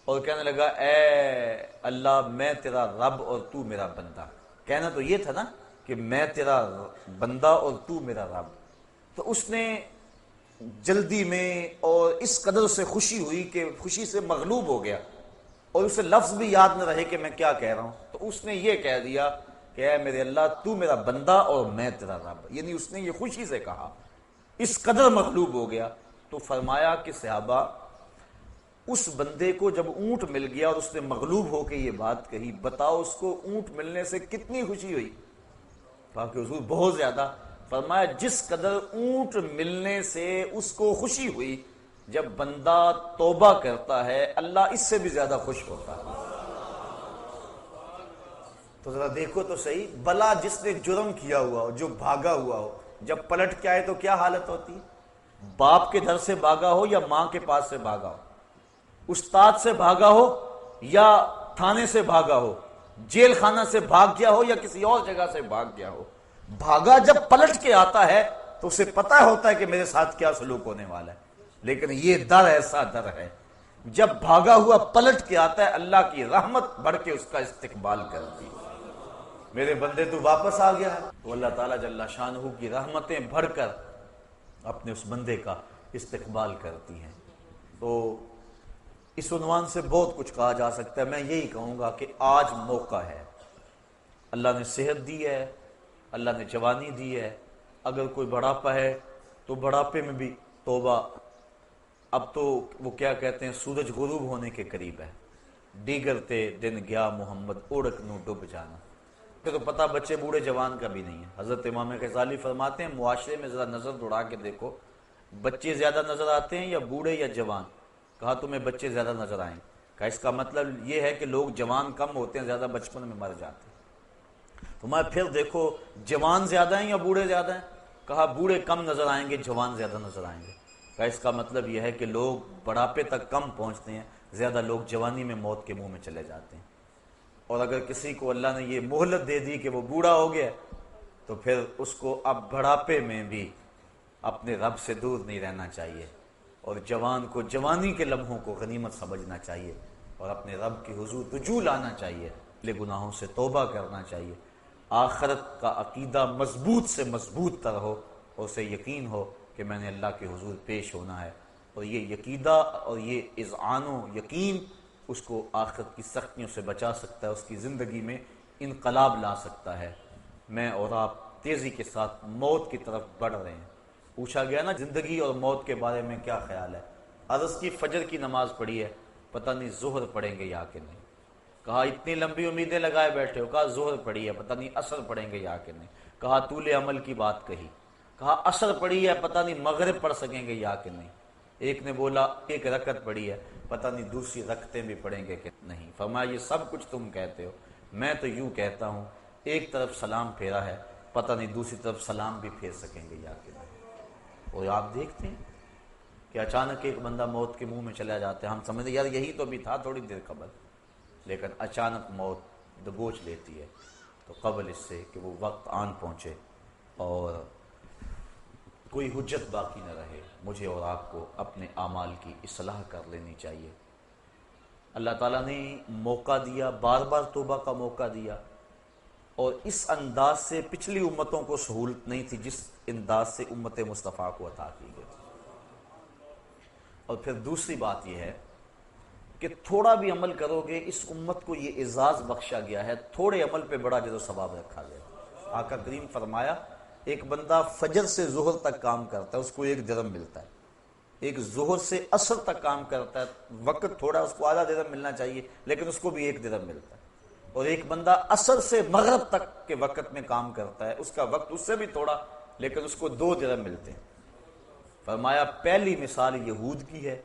اور کہنے لگا اے اللہ میں تیرا رب اور تو میرا بندہ۔ کہنا تو یہ تھا نا کہ میں تیرا بندہ اور تو میرا رب۔ تو اس نے جلدی میں اور اس قدر سے خوشی ہوئی کہ خوشی سے مغلوب ہو گیا، اور اسے لفظ بھی یاد نہ رہے کہ میں کیا کہہ رہا ہوں، تو اس نے یہ کہہ دیا کہ اے میرے اللہ تو میرا بندہ اور میں تیرا رب، یعنی اس نے یہ خوشی سے کہا، اس قدر مغلوب ہو گیا۔ تو فرمایا کہ صحابہ اس بندے کو جب اونٹ مل گیا اور اس نے مغلوب ہو کے یہ بات کہی، بتاؤ اس کو اونٹ ملنے سے کتنی خوشی ہوئی؟ کہا کہ حضور بہت زیادہ۔ فرمایا جس قدر اونٹ ملنے سے اس کو خوشی ہوئی، جب بندہ توبہ کرتا ہے اللہ اس سے بھی زیادہ خوش ہوتا ہے۔ تو ذرا دیکھو تو صحیح، بلا جس نے جرم کیا ہوا ہو، جو بھاگا ہوا ہو، جب پلٹ کے آئے تو کیا حالت ہوتی ہے؟ باپ کے گھر سے بھاگا ہو یا ماں کے پاس سے بھاگا ہو، استاد سے بھاگا ہو یا تھانے سے بھاگا ہو، جیل خانہ سے بھاگ گیا ہو یا کسی اور جگہ سے بھاگ گیا ہو، بھاگا جب پلٹ کے آتا ہے تو اسے پتہ ہوتا ہے کہ میرے ساتھ کیا سلوک ہونے والا ہے، لیکن یہ ڈر ایسا ڈر ہے جب بھاگا ہوا پلٹ کے آتا ہے اللہ کی رحمت بڑھ کے اس کا استقبال کرتی ہے۔ میرے بندے تو واپس آ گیا ہے، تو اللہ تعالیٰ جل شانہ کی رحمتیں بڑھ کر اپنے اس بندے کا استقبال کرتی ہیں۔ تو اس عنوان سے بہت کچھ کہا جا سکتا ہے، میں یہی کہوں گا کہ آج موقع ہے، اللہ نے صحت دی ہے، اللہ نے جوانی دی ہے، اگر کوئی بڑھاپا ہے تو بڑھاپے میں بھی توبہ۔ اب تو وہ کیا کہتے ہیں سورج غروب ہونے کے قریب ہے، دیگرتے دن گیا محمد اوڑک نو ڈوب جانا، کہ تو پتہ بچے بوڑھے جوان کا بھی نہیں ہے۔ حضرت امام غزالی فرماتے ہیں معاشرے میں ذرا نظر دوڑا کے دیکھو، بچے زیادہ نظر آتے ہیں یا بوڑھے یا جوان؟ کہا تمہیں بچے زیادہ نظر آئیں۔ کہا اس کا مطلب یہ ہے کہ لوگ جوان کم ہوتے ہیں، زیادہ بچپن میں مر جاتے ہیں۔ تو میں پھر دیکھو جوان زیادہ ہیں یا بوڑھے زیادہ ہیں؟ کہا بوڑھے کم نظر آئیں گے، جوان زیادہ نظر آئیں گے۔ کہا اس کا مطلب یہ ہے کہ لوگ بڑھاپے تک کم پہنچتے ہیں، زیادہ لوگ جوانی میں موت کے منہ میں چلے جاتے ہیں۔ اور اگر کسی کو اللہ نے یہ مہلت دے دی کہ وہ بوڑھا ہو گیا تو پھر اس کو اب بڑھاپے میں بھی اپنے رب سے دور نہیں رہنا چاہیے، اور جوان کو جوانی کے لمحوں کو غنیمت سمجھنا چاہیے اور اپنے رب کے حضور رجوع لانا چاہیے، لے گناہوں سے توبہ کرنا چاہیے، آخرت کا عقیدہ مضبوط سے مضبوط تر ہو اور اسے یقین ہو کہ میں نے اللہ کے حضور پیش ہونا ہے، اور یہ عقیدہ اور یہ اذعان و یقین اس کو آخرت کی سختیوں سے بچا سکتا ہے، اس کی زندگی میں انقلاب لا سکتا ہے۔ میں اور آپ تیزی کے ساتھ موت کی طرف بڑھ رہے ہیں۔ پوچھا گیا نا زندگی اور موت کے بارے میں کیا خیال ہے؟ عرض کی فجر کی نماز پڑھی ہے، پتہ نہیں ظہر پڑھیں گے یا کہ نہیں۔ کہا اتنی لمبی امیدیں لگائے بیٹھے ہو، کہا ظہر پڑھی ہے، پتہ نہیں عصر پڑھیں گے یا کہ نہیں۔ کہا طول عمل کی بات کہی، کہا عصر پڑھی ہے، پتہ نہیں مغرب پڑھ سکیں گے یا کہ نہیں۔ ایک نے بولا ایک رکعت پڑھی ہے، پتہ نہیں دوسری رکعتیں بھی پڑھیں گے کہ نہیں۔ فرمایا یہ سب کچھ تم کہتے ہو، میں تو یوں کہتا ہوں ایک طرف سلام پھیرا ہے، پتہ نہیں دوسری طرف سلام بھی پھیر سکیں گے یا کہ نہیں۔ اور آپ دیکھتے ہیں کہ اچانک ایک بندہ موت کے منہ میں چلا جاتا ہے، ہم سمجھتے یار یہی تو بھی تھا تھوڑی دیر قبل، لیکن اچانک موت دبوچ لیتی ہے، تو قبل اس سے کہ وہ وقت آن پہنچے اور کوئی حجت باقی نہ رہے، مجھے اور آپ کو اپنے اعمال کی اصلاح کر لینی چاہیے۔ اللہ تعالیٰ نے موقع دیا، بار بار توبہ کا موقع دیا، اور اس انداز سے پچھلی امتوں کو سہولت نہیں تھی جس انداز سے امت مصطفیٰ کو عطا کی گئی۔ اور پھر دوسری بات یہ ہے کہ تھوڑا بھی عمل کرو گے، اس امت کو یہ اعزاز بخشا گیا ہے، تھوڑے عمل پہ بڑا اجر و ثواب رکھا گیا۔ آقا کریم فرمایا ایک بندہ فجر سے ظہر تک کام کرتا ہے، اس کو 1 درہم ملتا ہے۔ ایک ظہر سے عصر تک کام کرتا ہے، وقت تھوڑا، اس کو آدھا درہم ملنا چاہیے، لیکن اس کو بھی 1 درہم ملتا ہے۔ اور ایک بندہ عصر سے مغرب تک کے وقت میں کام کرتا ہے، اس کا وقت اس سے بھی تھوڑا، لیکن اس کو 2 درہم ملتے ہیں۔ فرمایا پہلی مثال یہود کی ہے،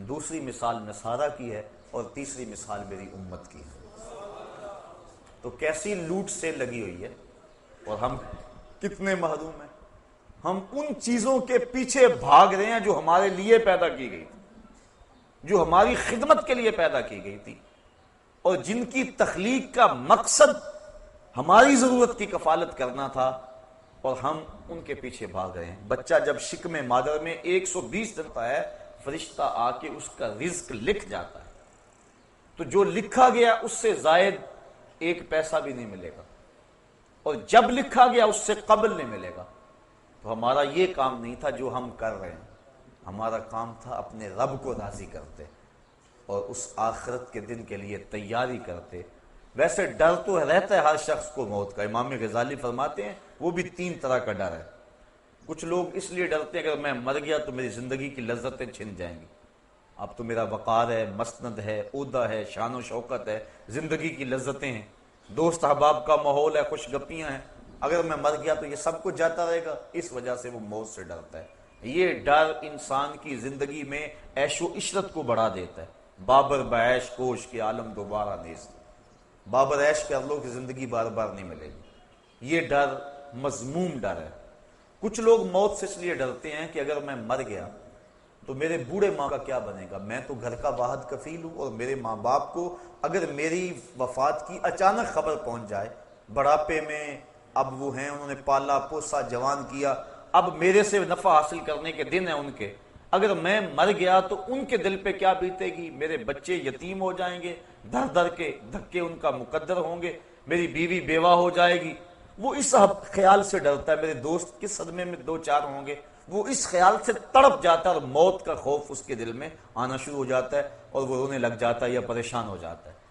دوسری مثال نصارہ کی ہے، اور تیسری مثال میری امت کی ہے۔ تو کیسی لوٹ سے لگی ہوئی ہے، اور ہم کتنے محروم ہیں۔ ہم ان چیزوں کے پیچھے بھاگ رہے ہیں جو ہمارے لیے پیدا کی گئی تھی، جو ہماری خدمت کے لیے پیدا کی گئی تھی، اور جن کی تخلیق کا مقصد ہماری ضرورت کی کفالت کرنا تھا، اور ہم ان کے پیچھے بھاگ رہے ہیں۔ بچہ جب شکم مادر میں 120 دن کا ہے، فرشتہ آ کے اس کا رزق لکھ جاتا ہے، تو جو لکھا گیا اس سے زائد 1 پیسہ بھی نہیں ملے گا، اور جب لکھا گیا اس سے قبل نہیں ملے گا۔ تو ہمارا یہ کام نہیں تھا جو ہم کر رہے ہیں، ہمارا کام تھا اپنے رب کو راضی کرتے اور اس آخرت کے دن کے لیے تیاری کرتے۔ ویسے ڈر تو رہتا ہے ہر شخص کو موت کا، امام غزالی فرماتے ہیں وہ بھی 3 طرح کا ڈر ہے۔ کچھ لوگ اس لیے ڈرتے ہیں کہ میں مر گیا تو میری زندگی کی لذتیں چھن جائیں گی، اب تو میرا وقار ہے، مسند ہے، عہدہ ہے، شان و شوکت ہے، زندگی کی لذتیں ہیں، دوست احباب کا ماحول ہے، خوش گپیاں ہیں، اگر میں مر گیا تو یہ سب کچھ جاتا رہے گا، اس وجہ سے وہ موت سے ڈرتا ہے۔ یہ ڈر انسان کی زندگی میں عیش و عشرت کو بڑھا دیتا ہے۔ بابر بعیش کوش کے عالم دوبارہ نیست، بابر عیش کر لو کہ زندگی بار بار نہیں ملے گی۔ یہ ڈر مذموم ڈر ہے۔ کچھ لوگ موت سے اس لیے ڈرتے ہیں کہ اگر میں مر گیا تو میرے بوڑھے ماں کا کیا بنے گا، میں تو گھر کا واحد کفیل ہوں، اور میرے ماں باپ کو اگر میری وفات کی اچانک خبر پہنچ جائے، بڑھاپے میں اب وہ ہیں، انہوں نے پالا پوسا جوان کیا، اب میرے سے نفع حاصل کرنے کے دن ہیں ان کے، اگر میں مر گیا تو ان کے دل پہ کیا بیتے گی، میرے بچے یتیم ہو جائیں گے، در در کے دھکے ان کا مقدر ہوں گے، میری بیوی بیوہ ہو جائے گی۔ وہ اس خیال سے ڈرتا ہے، میرے دوست کس صدمے میں 2-4 ہوں گے، وہ اس خیال سے تڑپ جاتا ہے، اور موت کا خوف اس کے دل میں آنا شروع ہو جاتا ہے، اور وہ رونے لگ جاتا ہے یا پریشان ہو جاتا ہے۔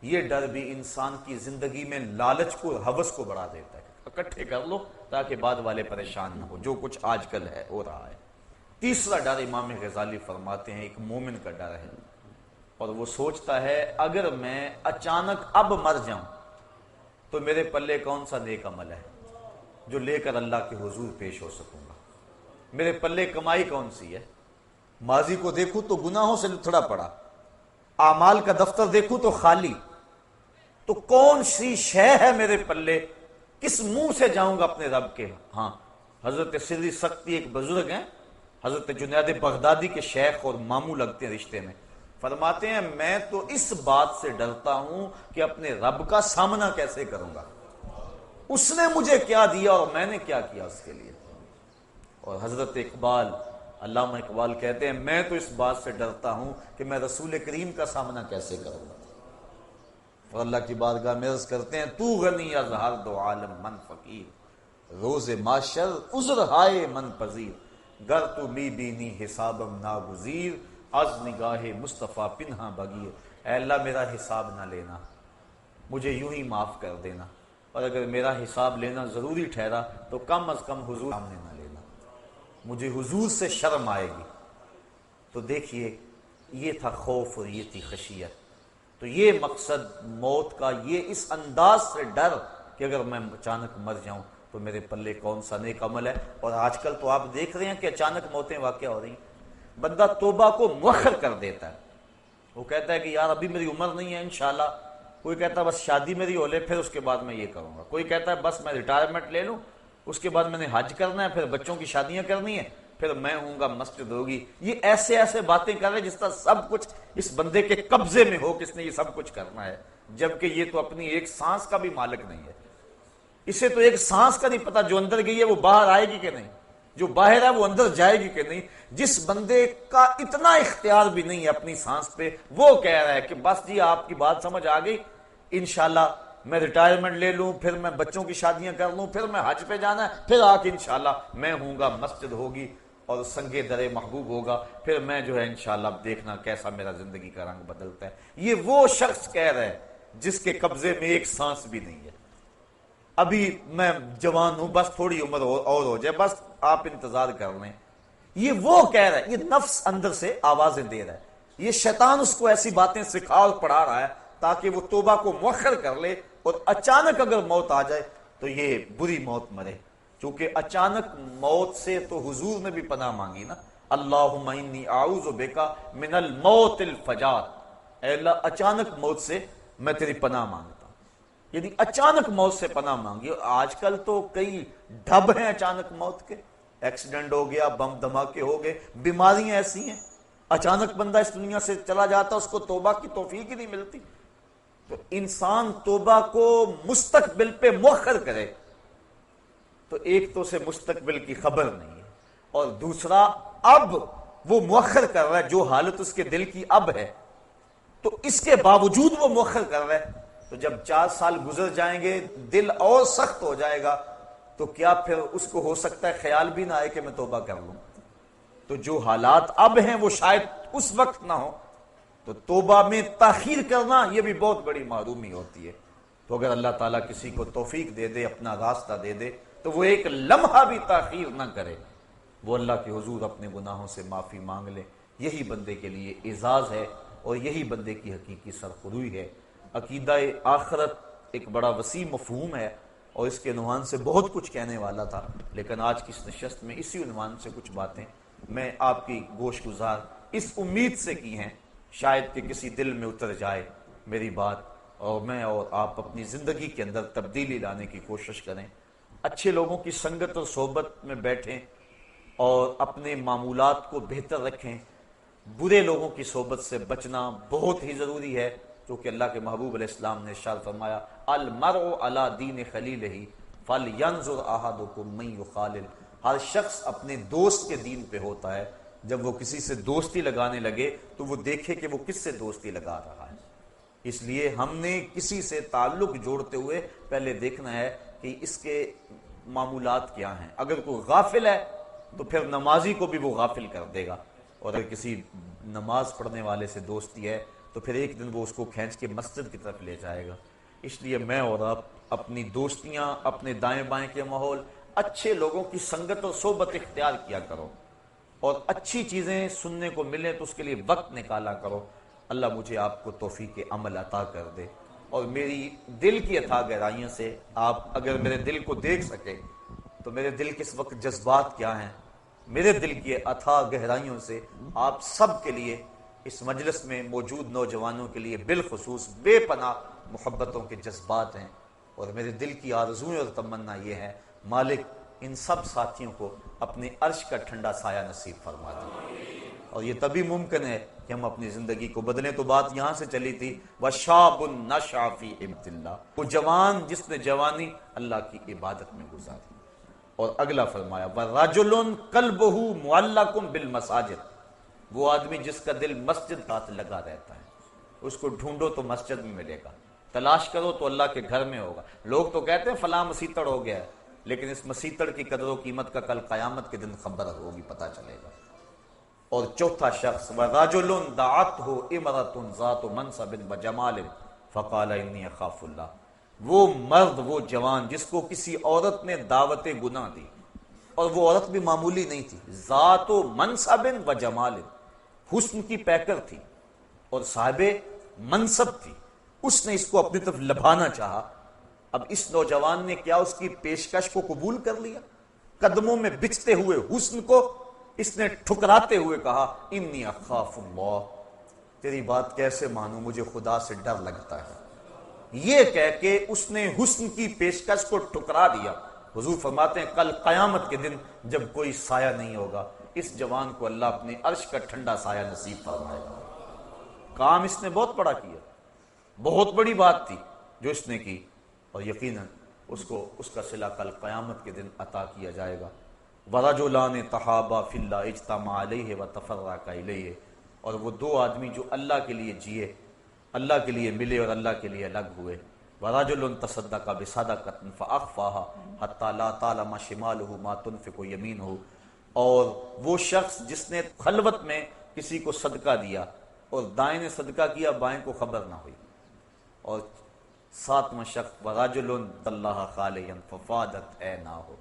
یہ ڈر بھی انسان کی زندگی میں لالچ کو، ہوس کو بڑھا دیتا ہے، اکٹھے کر لو تاکہ بعد والے پریشان نہ ہو، جو کچھ آج کل ہے ہو رہا ہے۔ تیسرا ڈر امام غزالی فرماتے ہیں ایک مومن کا ڈر ہے، اور وہ سوچتا ہے اگر میں اچانک اب مر جاؤں تو میرے پلے کون سا نیک عمل ہے جو لے کر اللہ کے حضور پیش ہو سکوں گا، میرے پلے کمائی کون سی ہے۔ ماضی کو دیکھوں تو گناہوں سے لتھڑا پڑا، اعمال کا دفتر دیکھوں تو خالی، تو کون سی شے ہے میرے پلے، کس منہ سے جاؤں گا اپنے رب کے ہاں۔ حضرت سری سختی ایک بزرگ ہیں، حضرت جنید بغدادی کے شیخ اور ماموں لگتے ہیں رشتے میں، فرماتے ہیں میں تو اس بات سے ڈرتا ہوں کہ اپنے رب کا سامنا کیسے کروں گا، اس نے مجھے کیا دیا اور میں نے کیا کیا اس کے لیے۔ اور حضرت اقبال، علامہ اقبال کہتے ہیں میں تو اس بات سے ڈرتا ہوں کہ میں رسول کریم کا سامنا کیسے کروں گا۔ اور اللہ کی بارگاہ میں عرض کرتے ہیں تو غنی از ہر دو عالم من فقیر، روز معاشر عذر ہائے من پذیر، گر تو می بینی حسابم ناگزیر، از نگاہ مصطفیٰ پنہا بگیر۔ اے اللہ میرا حساب نہ لینا، مجھے یوں ہی معاف کر دینا، اور اگر میرا حساب لینا ضروری ٹھہرا تو کم از کم حضور سامنے نہ لینا، مجھے حضور سے شرم آئے گی۔ تو دیکھیے یہ تھا خوف اور یہ تھی خشیت۔ تو یہ مقصد موت کا، یہ اس انداز سے ڈر کہ اگر میں اچانک مر جاؤں تو میرے پلے کون سا نیک عمل ہے۔ اور آج کل تو آپ دیکھ رہے ہیں کہ اچانک موتیں واقع ہو رہی ہیں، بندہ توبہ کو مؤخر کر دیتا ہے، وہ کہتا ہے کہ یار ابھی میری عمر نہیں ہے انشاءاللہ، کوئی کہتا ہے بس شادی میری ہو لے پھر اس کے بعد میں یہ کروں گا، کوئی کہتا ہے بس میں ریٹائرمنٹ لے لوں اس کے بعد میں نے حج کرنا ہے، پھر بچوں کی شادیاں کرنی ہیں، پھر میں ہوں گا مسجد ہوگی. یہ ایسے ایسے باتیں کر رہے جس طرح سب کچھ اس بندے کے قبضے میں ہو, کس نے یہ سب کچھ کرنا ہے, جبکہ یہ تو اپنی ایک سانس کا بھی مالک نہیں ہے. اسے تو ایک سانس کا نہیں پتا, جو اندر گئی ہے وہ باہر آئے گی کہ نہیں, جو باہر ہے وہ اندر جائے گی کہ نہیں. جس بندے کا اتنا اختیار بھی نہیں ہے اپنی سانس پہ, وہ کہہ رہا ہے کہ بس جی آپ کی بات سمجھ آ گئی, انشاءاللہ میں ریٹائرمنٹ لے لوں, پھر میں بچوں کی شادیاں کر لوں, پھر میں حج پہ جانا ہے, پھر آ کے انشاءاللہ میں ہوں گا مسجد ہوگی اور سنگے درے محبوب ہوگا, پھر میں جو ہے انشاءاللہ دیکھنا کیسا میرا زندگی کا رنگ بدلتا ہے. یہ وہ شخص کہہ رہا ہے جس کے قبضے میں ایک سانس بھی نہیں ہے. ابھی میں جوان ہوں, بس تھوڑی عمر اور ہو جائے, بس آپ انتظار کر لیں. یہ وہ کہہ رہا ہے, یہ نفس اندر سے آوازیں دے رہا ہے. یہ شیطان اس کو ایسی باتیں سکھا اور پڑھا رہا ہے تاکہ وہ توبہ کو مؤخر کر لے, اور اچانک اگر موت آ جائے تو یہ بری موت مرے. چونکہ اچانک موت سے تو حضور نے بھی پناہ مانگی نا, اللہم انی اعوذ بک من الموت الفجاۃ, اے اللہ اچانک موت سے میں تیری پناہ مانگتا ہوں. یعنی اچانک موت سے پناہ مانگی. آج کل تو کئی ڈھب ہیں اچانک موت کے, ایکسیڈنٹ ہو گیا, بم دھماکے ہو گئے, بیماریاں ایسی ہیں, اچانک بندہ اس دنیا سے چلا جاتا, اس کو توبہ کی توفیق ہی نہیں ملتی. تو انسان توبہ کو مستقبل پہ مؤخر کرے تو ایک تو اسے مستقبل کی خبر نہیں ہے, اور دوسرا اب وہ مؤخر کر رہا ہے جو حالت اس کے دل کی اب ہے, تو اس کے باوجود وہ مؤخر کر رہا ہے. تو جب 4 سال گزر جائیں گے دل اور سخت ہو جائے گا, تو کیا پھر اس کو ہو سکتا ہے خیال بھی نہ آئے کہ میں توبہ کر لوں. تو جو حالات اب ہیں وہ شاید اس وقت نہ ہو, تو توبہ میں تاخیر کرنا یہ بھی بہت بڑی معرومی ہوتی ہے. تو اگر اللہ تعالیٰ کسی کو توفیق دے دے, اپنا راستہ دے دے, تو وہ ایک لمحہ بھی تاخیر نہ کرے, وہ اللہ کے حضور اپنے گناہوں سے معافی مانگ لے. یہی بندے کے لیے اعزاز ہے, اور یہی بندے کی حقیقی سرخروئی ہے. عقیدہ آخرت ایک بڑا وسیع مفہوم ہے, اور اس کے عنوان سے بہت کچھ کہنے والا تھا, لیکن آج کی اس نشست میں اسی عنوان سے کچھ باتیں میں آپ کی گوش گزار اس امید سے کی ہیں شاید کہ کسی دل میں اتر جائے میری بات, اور میں اور آپ اپنی زندگی کے اندر تبدیلی لانے کی کوشش کریں. اچھے لوگوں کی سنگت اور صحبت میں بیٹھیں اور اپنے معمولات کو بہتر رکھیں. برے لوگوں کی صحبت سے بچنا بہت ہی ضروری ہے, کیونکہ اللہ کے محبوب علیہ السلام نے ارشاد فرمایا المرء علی دین خلیلہ فلینظر احدکم من یخالل. ہر شخص اپنے دوست کے دین پہ ہوتا ہے, جب وہ کسی سے دوستی لگانے لگے تو وہ دیکھے کہ وہ کس سے دوستی لگا رہا ہے. اس لیے ہم نے کسی سے تعلق جوڑتے ہوئے پہلے دیکھنا ہے کہ اس کے معمولات کیا ہیں. اگر کوئی غافل ہے تو پھر نمازی کو بھی وہ غافل کر دے گا, اور اگر کسی نماز پڑھنے والے سے دوستی ہے تو پھر ایک دن وہ اس کو کھینچ کے مسجد کی طرف لے جائے گا. اس لیے میں اور آپ اپنی دوستیاں, اپنے دائیں بائیں کے ماحول, اچھے لوگوں کی سنگت اور صحبت اختیار کیا کرو, اور اچھی چیزیں سننے کو ملیں تو اس کے لیے وقت نکالا کرو. اللہ مجھے آپ کو توفیق عمل عطا کر دے, اور میری دل کی عطا گہرائیوں سے آپ اگر میرے دل کو دیکھ سکے تو میرے دل کے اس وقت جذبات کیا ہیں, میرے دل کی عطا گہرائیوں سے آپ سب کے لیے, اس مجلس میں موجود نوجوانوں کے لیے بالخصوص بے پناہ محبتوں کے جذبات ہیں. اور میرے دل کی آرزویں اور تمنا یہ ہے مالک ان سب ساتھیوں کو اپنے عرش کا ٹھنڈا سایہ نصیب فرما دے, اور یہ تبھی ممکن ہے کہ ہم اپنی زندگی کو بدلیں. تو بات یہاں سے چلی تھی وَشَابٌ نَشَأَ فِي عِبَادَةِ اللَّهِ, وہ جوان جس نے جوانی اللہ کی عبادت میں گزاری. اور اگلا فرمایا وَرَجُلٌ قَلْبُهُ مُعَلَّقٌ بِالْمَسَاجِدِ, وہ آدمی جس کا دل مسجد ہاتھ لگا رہتا ہے, اس کو ڈھونڈو تو مسجد میں ملے گا, تلاش کرو تو اللہ کے گھر میں ہوگا. لوگ تو کہتے ہیں فلاں مسیتڑ ہو گیا ہے, لیکن اس مسیتڑ کی قدر و قیمت کا کل قیامت کے دن خبر ہوگی, پتہ چلے گا. اور چوتھا شخص وَرَجُلٌ دَعَتْهُ امْرَأَةٌ ذَاتُ مَنْصَبٍ وَجَمَالٍ فَقَالَ إِنِّي أَخَافُ اللَّهَ, وہ مرد, وہ جوان جس کو کسی عورت نے دعوت گناہ دی, اور وہ عورت بھی معمولی نہیں تھی, ذات و منصب و جمال, حسن کی پیکر تھی اور صاحب منصب تھی. اس نے اس کو اپنی طرف لبھانا چاہا. اب اس نوجوان نے کیا اس کی پیشکش کو قبول کر لیا؟ قدموں میں بچھتے ہوئے حسن کو اس نے ٹھکراتے ہوئے کہا انی اخاف اللہ, تیری بات کیسے مانوں, مجھے خدا سے ڈر لگتا ہے. یہ کہہ کے اس نے حسن کی پیشکش کو ٹھکرا دیا. حضور فرماتے ہیں کل قیامت کے دن جب کوئی سایہ نہیں ہوگا, اس جوان کو اللہ اپنے عرش کا ٹھنڈا سایہ نصیب فرمائے گا۔ کام اس نے بہت بڑا کیا، بہت بڑی بات تھی جو اس نے کی، اور یقیناً اس کو اس کا صلہ کل قیامت کے دن عطا کیا جائے گا۔ وَرَجُلَانِ تَحَابَا فِي اللَّهِ اجْتَمَعَا عَلَيْهِ وَتَفَرَّقَا إِلَيْهِ، اور وہ دو آدمی جو اللہ کے لیے جیے، اللہ کے لیے ملے اور اللہ کے لیے الگ ہوئے۔ وَرَجُلٌ تَصَدَّقَ بِصَدَقَةٍ فَأَخْفَاهَا حَتَّى لَا تَعْلَمَ شِمَالُهُ مَا تُنْفِقُ يَمِينُهُ، اور وہ شخص جس نے خلوت میں کسی کو صدقہ دیا اور دائیں نے صدقہ کیا، بائیں کو خبر نہ ہوئی۔ اور ساتواں شخص وَرَجُلٌ اللَّهَ خَالِيًا فَفَاضَتْ عَيْنَاهُ،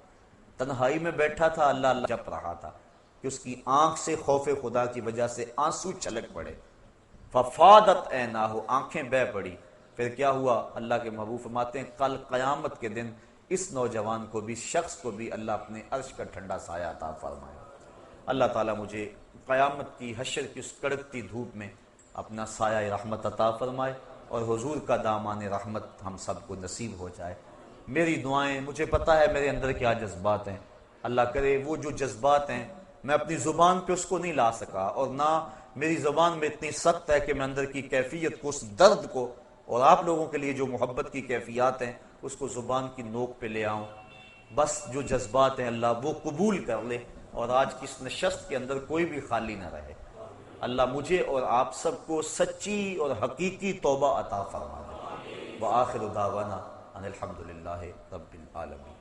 تنہائی میں بیٹھا تھا، اللہ اللہ جپ رہا تھا کہ اس کی آنکھ سے خوف خدا کی وجہ سے آنسو چھلک پڑے۔ فَفَاضَتْ عَيْنَاهُ، آنکھیں بہہ پڑی۔ پھر کیا ہوا؟ اللہ کے محبوب فرماتے ہیں کل قیامت کے دن اس نوجوان کو بھی، شخص کو بھی اللہ اپنے عرش کا ٹھنڈا سایہ عطا فرمائے۔ اللہ تعالیٰ مجھے قیامت کی حشر کی اس کڑکتی دھوپ میں اپنا سایہ رحمت عطا فرمائے، اور حضور کا دامان رحمت ہم سب کو نصیب ہو جائے۔ میری دعائیں، مجھے پتہ ہے میرے اندر کیا جذبات ہیں، اللہ کرے وہ جو جذبات ہیں میں اپنی زبان پہ اس کو نہیں لا سکا، اور نہ میری زبان میں اتنی سخت ہے کہ میں اندر کی کیفیت کو، اس درد کو، اور آپ لوگوں کے لیے جو محبت کی کیفیات ہیں اس کو زبان کی نوک پہ لے آؤں۔ بس جو جذبات ہیں اللہ وہ قبول کر لے، اور آج کی اس نشست کے اندر کوئی بھی خالی نہ رہے۔ اللہ مجھے اور آپ سب کو سچی اور حقیقی توبہ عطا فرما دے۔ وآخر دعوانا ان الحمد للہ رب العالمین۔